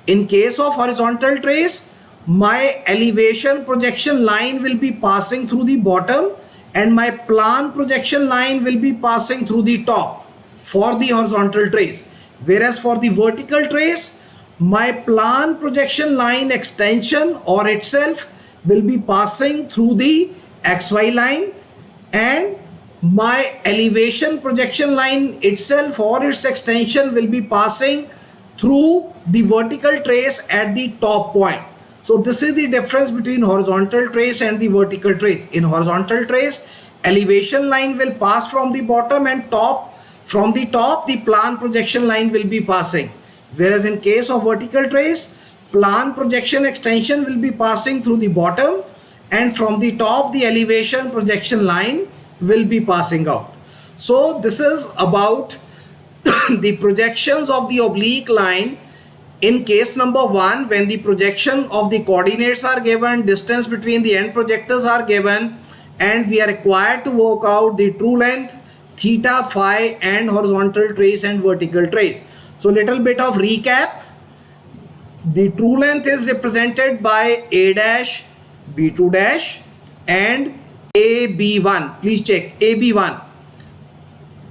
In case of horizontal trace, my elevation projection line will be passing through the bottom and my plan projection line will be passing through the top for the horizontal trace. Whereas for the vertical trace, my plan projection line extension or itself will be passing through the XY line, and my elevation projection line itself or its extension will be passing through the vertical trace at the top point. So this is the difference between horizontal trace and the vertical trace. In horizontal trace, elevation line will pass from the bottom, and from the top the plan projection line will be passing. Whereas in case of vertical trace, plan projection extension will be passing through the bottom, and from the top the elevation projection line will be passing out. So this is about the projections of the oblique line. In case number 1, when the projection of the coordinates are given, distance between the end projectors are given, and we are required to work out the true length, theta, phi, and horizontal trace and vertical trace. So little bit of recap. The true length is represented by A dash, B2 dash, and AB1. Please check AB1.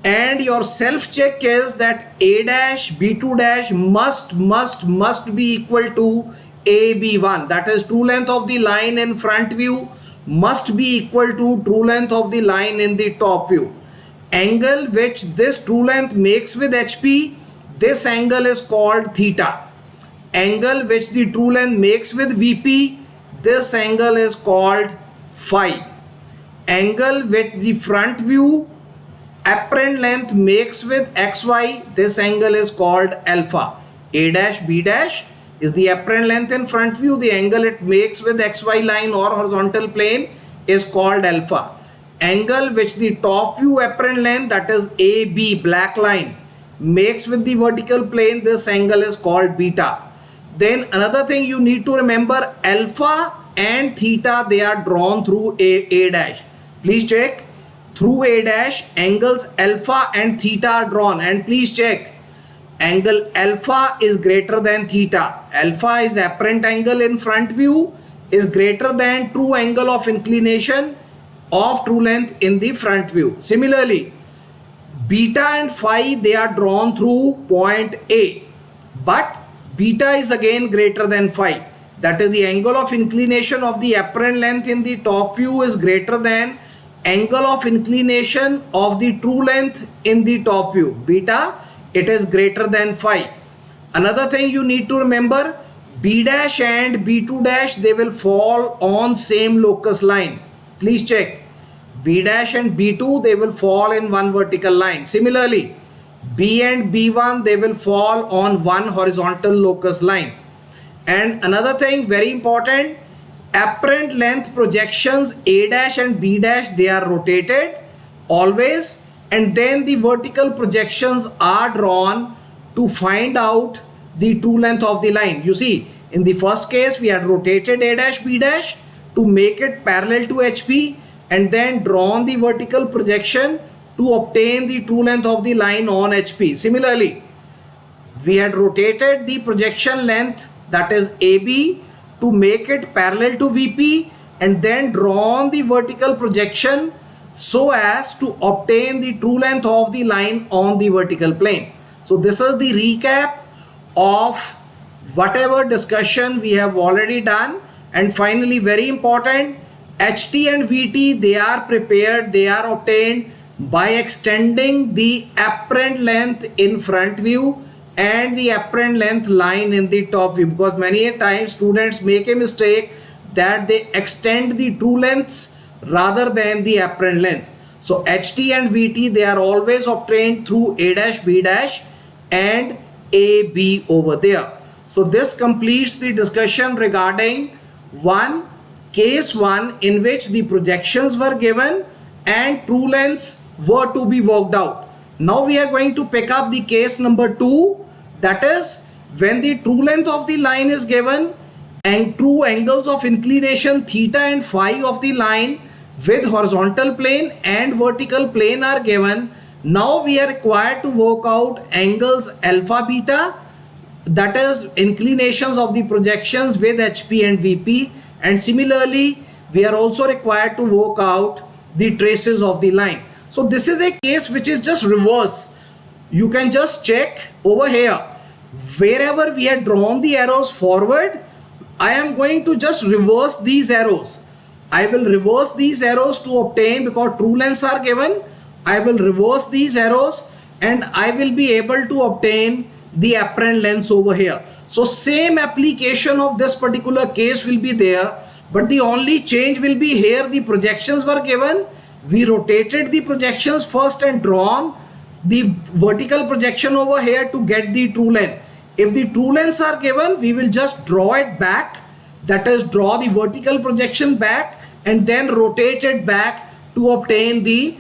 And your self check is that A dash, B2 dash must be equal to AB1. That is, true length of the line in front view must be equal to true length of the line in the top view. Angle which this true length makes with HP, this angle is called theta. Angle which the true length makes with VP, this angle is called phi. Angle which the front view apparent length makes with XY, this angle is called alpha. A dash, B dash is the apparent length in front view. The angle it makes with XY line or horizontal plane is called alpha. Angle which the top view apparent length, that is AB, black line, makes with the vertical plane, this angle is called beta. Then another thing you need to remember, alpha and theta, they are drawn through A dash. Please check. Through A dash, angles alpha and theta are drawn, and please check, angle alpha is greater than theta. Alpha is apparent angle in front view, is greater than true angle of inclination of true length in the front view. Similarly, beta and phi, they are drawn through point A, but beta is again greater than phi. That is, the angle of inclination of the apparent length in the top view is greater than angle of inclination of the true length in the top view. Beta, it is greater than phi. Another thing you need to remember, B dash and B2 dash, they will fall on same locus line. Please check. B dash and B2, they will fall in one vertical line. Similarly, B and B1, they will fall on one horizontal locus line. And another thing very important, apparent length projections A dash and B dash, they are rotated always, and then the vertical projections are drawn to find out the true length of the line. You see, in the first case we had rotated A dash, B dash to make it parallel to HP, and then drawn the vertical projection to obtain the true length of the line on HP. Similarly, we had rotated the projection length, that is AB, to make it parallel to VP, and then drawn the vertical projection so as to obtain the true length of the line on the vertical plane. So this is the recap of whatever discussion we have already done. And finally, very important, HT and VT, they are prepared, they are obtained by extending the apparent length in front view and the apparent length line in the top view, because many a times students make a mistake that they extend the true lengths rather than the apparent length. So HT and VT, they are always obtained through A dash, B dash and AB over there. So this completes the discussion regarding case 1 in which the projections were given and true lengths were to be worked out. Now we are going to pick up the case number 2, that is when the true length of the line is given and true angles of inclination theta and phi of the line with horizontal plane and vertical plane are given. Now we are required to work out angles alpha beta, that is inclinations of the projections with HP and VP, and similarly we are also required to work out the traces of the line. So this is a case which is just reverse. You can just check over here, wherever we had drawn the arrows forward, I am going to just reverse these arrows. I will reverse these arrows to obtain, because true lengths are given, I will reverse these arrows and I will be able to obtain the apparent lengths over here. So same application of this particular case will be there, but the only change will be here the projections were given. We rotated the projections first and drawn the vertical projection over here to get the true length. If the true lengths are given, we will just draw it back, that is draw the vertical projection back and then rotate it back to obtain the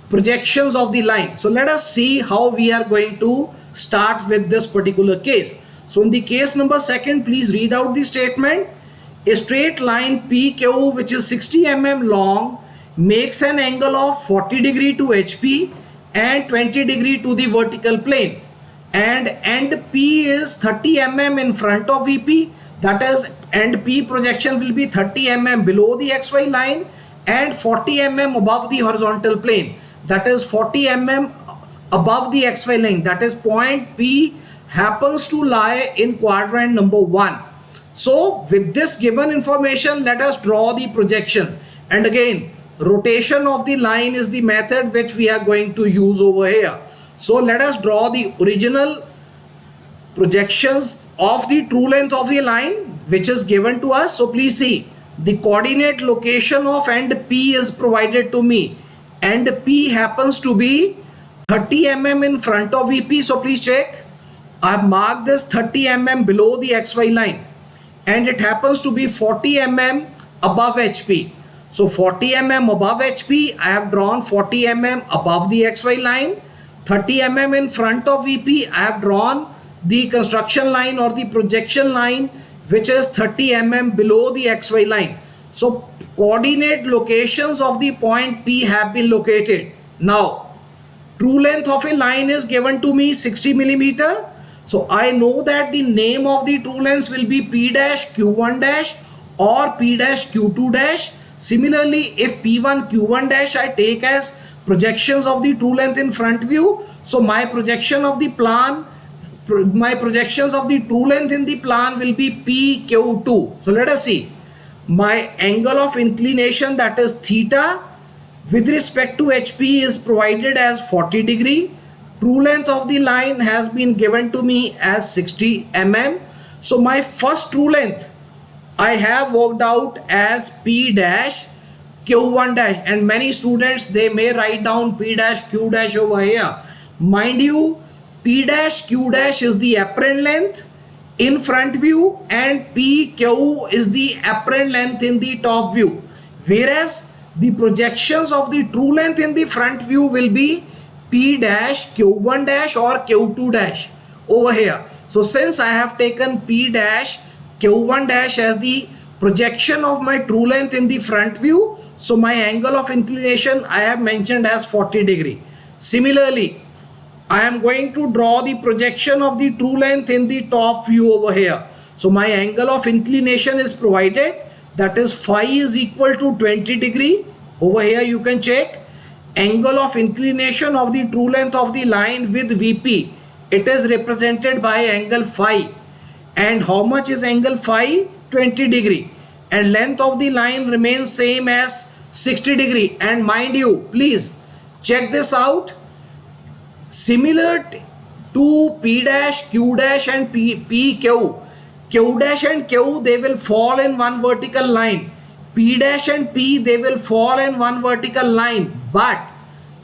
projections of the line. So let us see how we are going to start with this particular case. So in the case number second, please read out the statement. A straight line PQ which is 60 mm long makes an angle of 40 degree to HP and 20 degree to the vertical plane, and end P is 30 mm in front of VP, that is end P projection will be 30 mm below the XY line and 40 mm above the horizontal plane, that is 40 mm above the XY line, that is point P happens to lie in quadrant number 1. So with this given information, let us draw the projection, and again rotation of the line is the method which we are going to use over here. So let us draw the original projections of the true length of the line which is given to us. So please see, the coordinate location of end P is provided to me. End P happens to be 30 mm in front of VP. So please check, I have marked this 30 mm below the XY line, and it happens to be 40 mm above HP. So 40 mm above HP, I have drawn 40 mm above the XY line. 30 mm in front of VP, I have drawn the construction line or the projection line which is 30 mm below the XY line. So coordinate locations of the point P have been located. Now true length of a line is given to me 60 millimeter. So I know that the name of the true lengths will be P dash Q1 dash or P dash Q2 dash. Similarly, if P1 Q1 dash I take as projections of the true length in front view, so my projection of the plan, my projections of the true length in the plan will be PQ2. So let us see, my angle of inclination, that is theta, with respect to HP is provided as 40 degree. True length of the line has been given to me as 60 mm. So my first true length I have worked out as P dash Q1 dash, and many students they may write down P dash Q dash over here. Mind you, P dash Q dash is the apparent length in front view and PQ is the apparent length in the top view, whereas the projections of the true length in the front view will be P dash Q1 dash or Q2 dash over here. So since I have taken P dash Q1 dash as the projection of my true length in the front view, so my angle of inclination I have mentioned as 40 degree. Similarly, I am going to draw the projection of the true length in the top view over here. So my angle of inclination is provided, that is phi is equal to 20 degree. Over here you can check angle of inclination of the true length of the line with VP. It is represented by angle phi. And how much is angle phi? 20 degree. And length of the line remains same as 60 degree. And mind you, please check this out. Similar to P dash, Q dash and PQ, Q dash and Q they will fall in one vertical line. P dash and P they will fall in one vertical line. But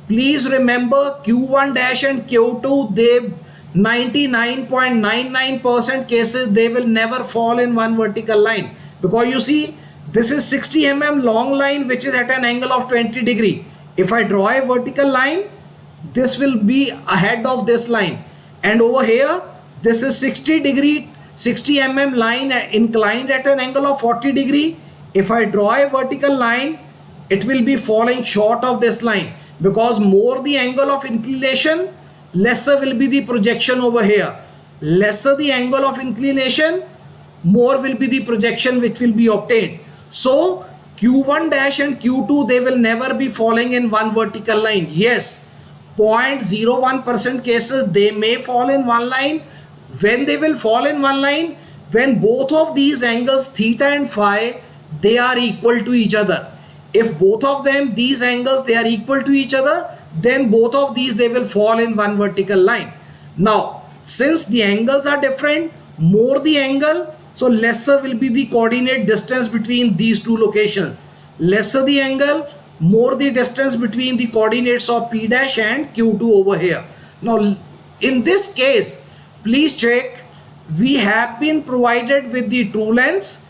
please remember Q1 dash and Q2 they 99.99% cases they will never fall in one vertical line, because you see this is 60 mm long line which is at an angle of 20 degree. If I draw a vertical line, this will be ahead of this line, and over here this is 60 mm line inclined at an angle of 40 degree. If I draw a vertical line, it will be falling short of this line, because more the angle of inclination, lesser will be the projection over here. Lesser the angle of inclination, more will be the projection which will be obtained. So Q1 dash and Q2, they will never be falling in one vertical line. Yes, 0.01% cases they may fall in one line. When they will fall in one line, when both of these angles theta and phi, they are equal to each other. If both of them, these angles, they are equal to each other, then both of these, they will fall in one vertical line. Now, since the angles are different, more the angle, so lesser will be the coordinate distance between these two locations. Lesser the angle, more the distance between the coordinates of P dash and Q2 over here. Now, in this case, please check, we have been provided with the true lengths.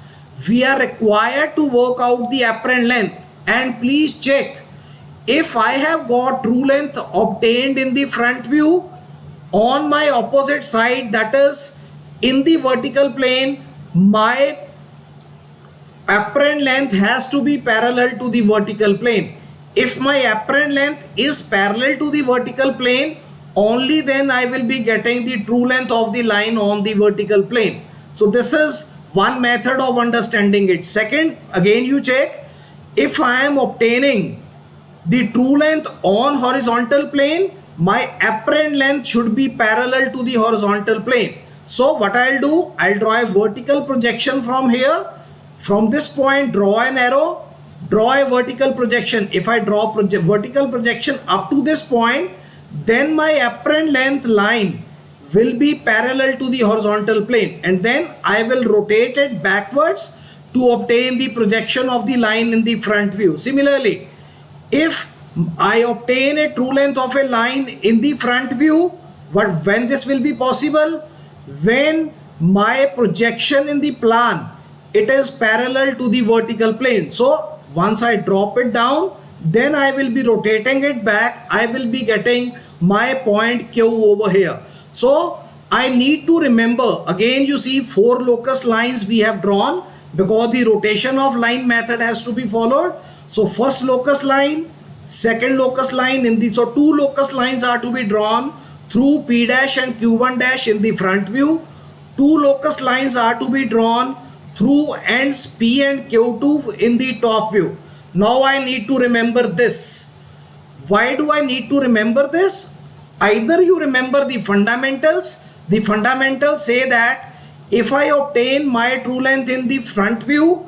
We are required to work out the apparent length. And please check, if I have got true length obtained in the front view, on my opposite side, that is in the vertical plane, my apparent length has to be parallel to the vertical plane. If my apparent length is parallel to the vertical plane, only then I will be getting the true length of the line on the vertical plane. So this is one method of understanding it. Second, again you check, if I am obtaining the true length on horizontal plane, my apparent length should be parallel to the horizontal plane. So what I'll do, I'll draw a vertical projection from here. From this point, draw an arrow, draw a vertical projection. If I draw vertical projection up to this point, then my apparent length line will be parallel to the horizontal plane, and then I will rotate it backwards to obtain the projection of the line in the front view. Similarly, if I obtain a true length of a line in the front view, when this will be possible? When my projection in the plan, it is parallel to the vertical plane. So once I drop it down, then I will be rotating it back. I will be getting my point Q over here. So I need to remember, again you see 4 locus lines we have drawn, because the rotation of line method has to be followed. So first locus line, second locus line in the, so 2 locus lines are to be drawn through P dash and Q1 dash in the front view. 2 locus lines are to be drawn through ends P and Q2 in the top view. Now I need to remember this. Why do I need to remember this? Either you remember the fundamentals. The fundamentals say that if I obtain my true length in the front view,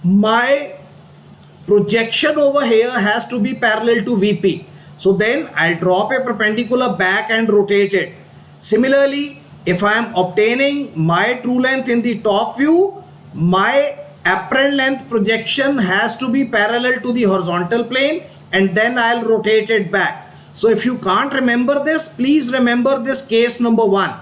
my projection over here has to be parallel to VP. So then I'll drop a perpendicular back and rotate it. Similarly, if I am obtaining my true length in the top view, my apparent length projection has to be parallel to the horizontal plane, and then I'll rotate it back. So if you can't remember this, please remember this case number 1.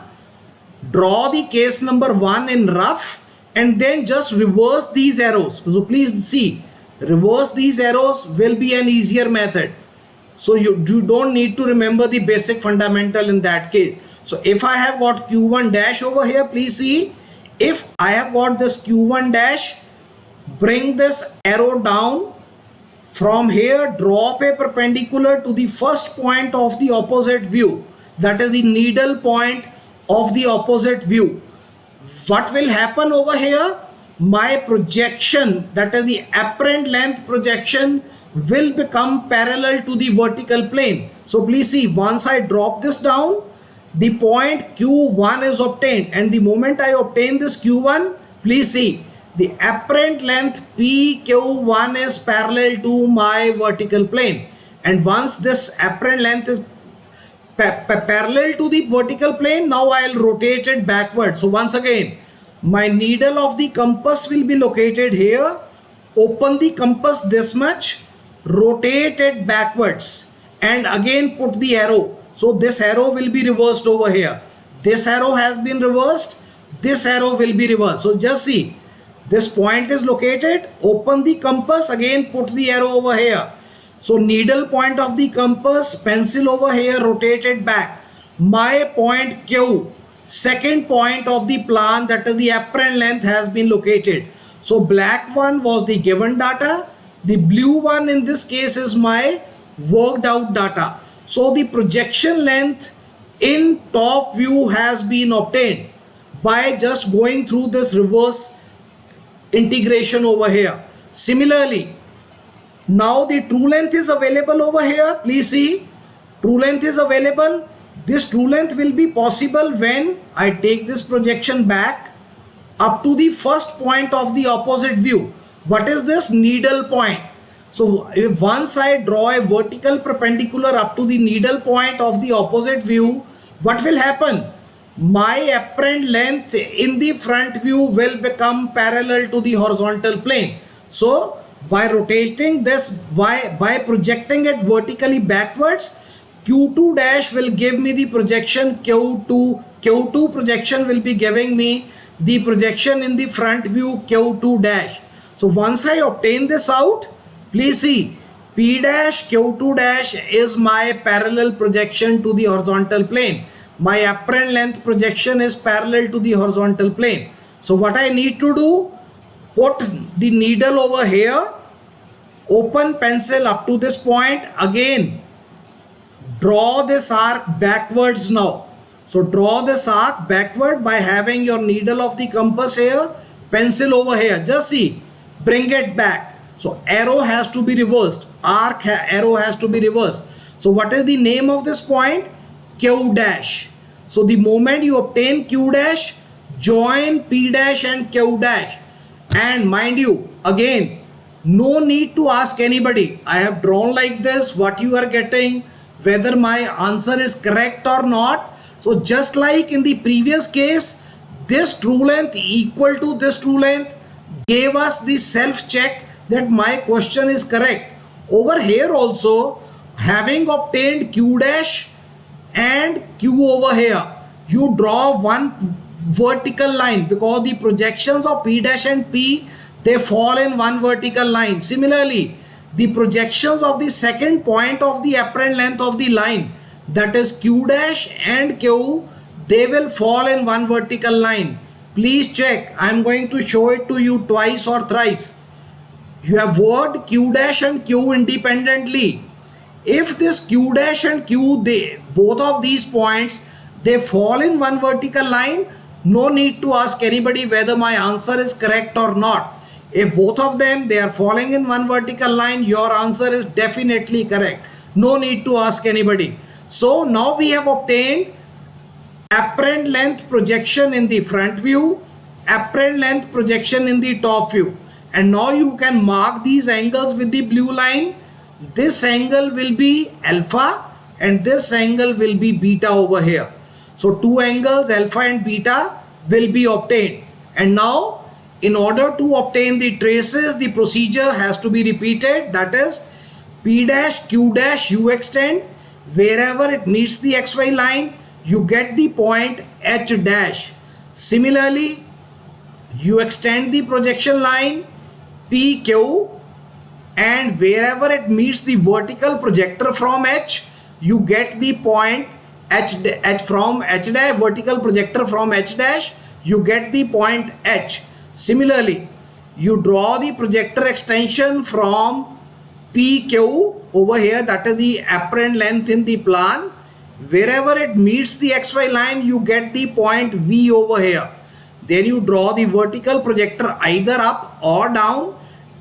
Draw the case number 1 in rough and then just reverse these arrows. So please see, reverse these arrows will be an easier method. So you don't need to remember the basic fundamental in that case. So if I have got Q1 dash over here, please see, if I have got this Q1 dash, bring this arrow down. From here, drop a perpendicular to the first point of the opposite view. That is the needle point of the opposite view. What will happen over here? My projection, that is the apparent length projection, will become parallel to the vertical plane. So please see, once I drop this down, the point Q1 is obtained, and the moment I obtain this Q1, please see, the apparent length PQ1 is parallel to my vertical plane, and once this apparent length is parallel to the vertical plane, now I'll rotate it backwards. So once again, my needle of the compass will be located here. Open the compass this much, rotate it backwards, and again put the arrow. So this arrow will be reversed over here. This arrow has been reversed. This arrow will be reversed. So just see, this point is located. Open the compass, again put the arrow over here. So needle point of the compass, pencil over here, rotate it back. My point Q, second point of the plan, that is the apparent length, has been located. So black one was the given data. The blue one in this case is my worked out data. So the projection length in top view has been obtained by just going through this reverse integration over here. Similarly, now the true length is available over here. Please see, true length is available. This true length will be possible when I take this projection back up to the first point of the opposite view. What is this? Needle point. So if once I draw a vertical perpendicular up to the needle point of the opposite view, what will happen? My apparent length in the front view will become parallel to the horizontal plane. So by rotating this, by projecting it vertically backwards, Q2 dash will give me the projection Q2. Q2 projection will be giving me the projection in the front view Q2 dash. So once I obtain this out, please see, P dash Q2 dash is my parallel projection to the horizontal plane. My apparent length projection is parallel to the horizontal plane. So what I need to do, put the needle over here, open pencil up to this point, again draw this arc backwards now. So draw this arc backward by having your needle of the compass here, pencil over here. Just see, bring it back. So arrow has to be reversed, arrow has to be reversed. So what is the name of this point? Q dash. So the moment you obtain Q dash, join P dash and Q dash. And mind you, again, no need to ask anybody. I have drawn like this, what you are getting, whether my answer is correct or not. So just like in the previous case, this true length equal to this true length gave us the self check that my question is correct. Over here also, having obtained Q dash and Q over here, you draw one vertical line because the projections of P dash and P, they fall in one vertical line. Similarly, the projections of the second point of the apparent length of the line, that is Q dash and Q, they will fall in one vertical line. Please check. I am going to show it to you twice or thrice. You have worked Q dash and Q independently. If this Q dash and Q, both of these points, they fall in one vertical line, no need to ask anybody whether my answer is correct or not. If both of them, they are falling in one vertical line, your answer is definitely correct. No need to ask anybody. So now we have obtained apparent length projection in the front view, apparent length projection in the top view. And now you can mark these angles with the blue line. This angle will be alpha and this angle will be beta over here. So two angles, alpha and beta, will be obtained. And now in order to obtain the traces, the procedure has to be repeated. That is, P dash, Q dash, you extend. Wherever it meets the XY line, you get the point H dash. Similarly, you extend the projection line PQ, and wherever it meets the vertical projector from H, you get the point H from H dash, vertical projector from H dash, you get the point H. Similarly, you draw the projector extension from PQ over here, that is the apparent length in the plan. Wherever it meets the XY line, you get the point V over here. Then you draw the vertical projector either up or down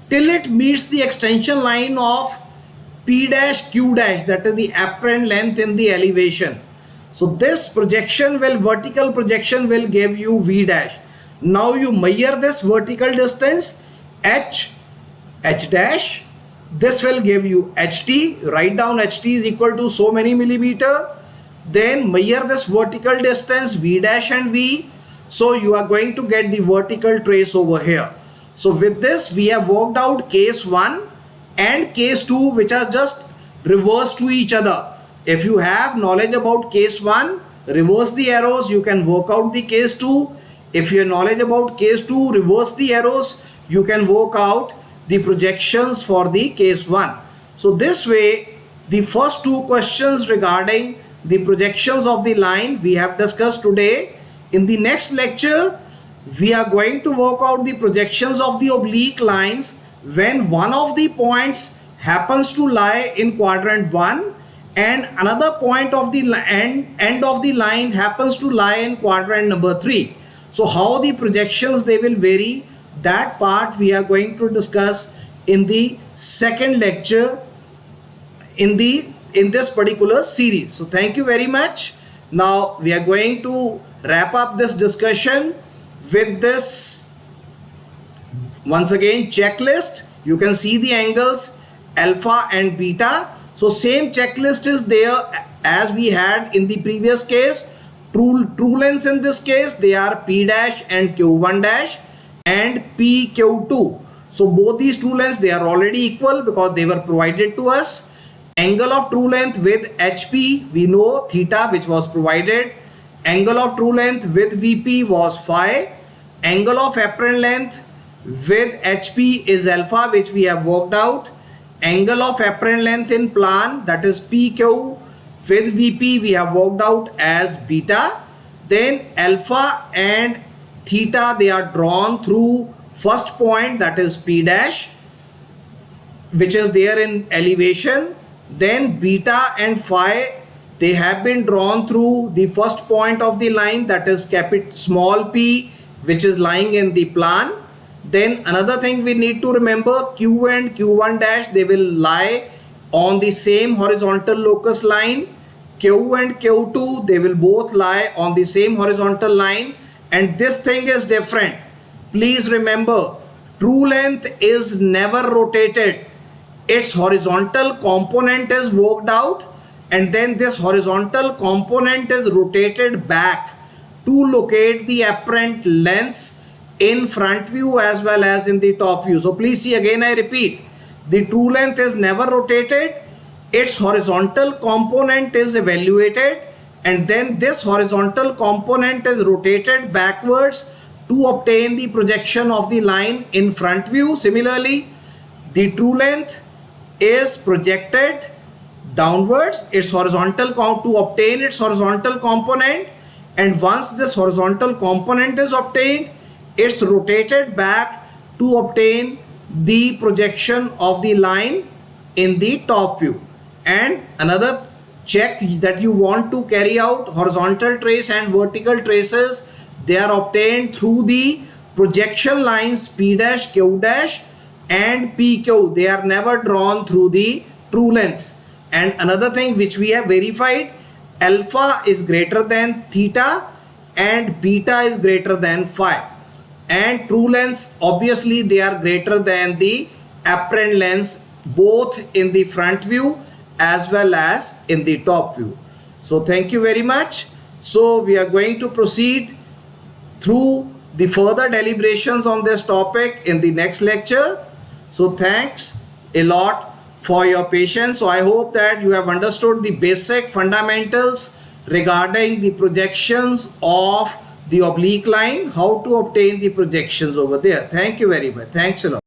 till it meets the extension line of P dash Q dash, that is the apparent length in the elevation. So this projection will, vertical projection will give you V dash. Now you measure this vertical distance H dash. This will give you HT. Write down HT is equal to so many millimeter. Then measure this vertical distance V dash and V. So you are going to get the vertical trace over here. So with this we have worked out case 1 and case 2, which are just reverse to each other. If you have knowledge about case 1, reverse the arrows, you can work out the case 2. If you have knowledge about case 2, reverse the arrows, you can work out the projections for the case 1. So this way, the first two questions regarding the projections of the line we have discussed today. In the next lecture, we are going to work out the projections of the oblique lines when one of the points happens to lie in quadrant 1 and another point of the end of the line happens to lie in quadrant number 3. So how the projections they will vary, that part we are going to discuss in the second lecture in this particular series. So thank you very much. Now we are going to wrap up this discussion with this once again checklist. You can see the angles alpha and beta. So same checklist is there as we had in the previous case. True lengths in this case, they are P dash and Q1 dash and PQ2. So both these true lengths, they are already equal because they were provided to us. Angle of true length with HP, we know theta, which was provided. Angle of true length with VP was phi. Angle of apparent length with HP is alpha, which we have worked out. Angle of apparent length in plan, that is PQ, with VP we have worked out as beta. Then alpha and theta, they are drawn through first point, that is P dash, which is there in elevation. Then beta and phi, they have been drawn through the first point of the line, that is small p, which is lying in the plan. Then another thing we need to remember, Q and Q1 dash, they will lie on the same horizontal locus line. Q and Q2, they will both lie on the same horizontal line, and this thing is different. Please remember, true length is never rotated. Its horizontal component is worked out and then this horizontal component is rotated back to locate the apparent lengths in front view as well as in the top view. So please see, again I repeat, the true length is never rotated. Its horizontal component is evaluated and then this horizontal component is rotated backwards to obtain the projection of the line in front view. Similarly, the true length is projected downwards, its horizontal to obtain its horizontal component, and once this horizontal component is obtained, it's rotated back to obtain the projection of the line in the top view. And another check that you want to carry out, horizontal trace and vertical traces, they are obtained through the projection lines P dash, Q dash and PQ. They are never drawn through the true lengths. And another thing which we have verified, alpha is greater than theta and beta is greater than phi. And true lengths, obviously they are greater than the apparent lengths both in the front view as well as in the top view. So thank you very much. So we are going to proceed through the further deliberations on this topic in the next lecture. So thanks a lot for your patience. So I hope that you have understood the basic fundamentals regarding the projections of the oblique line, how to obtain the projections over there. Thank you very much. Thanks a lot.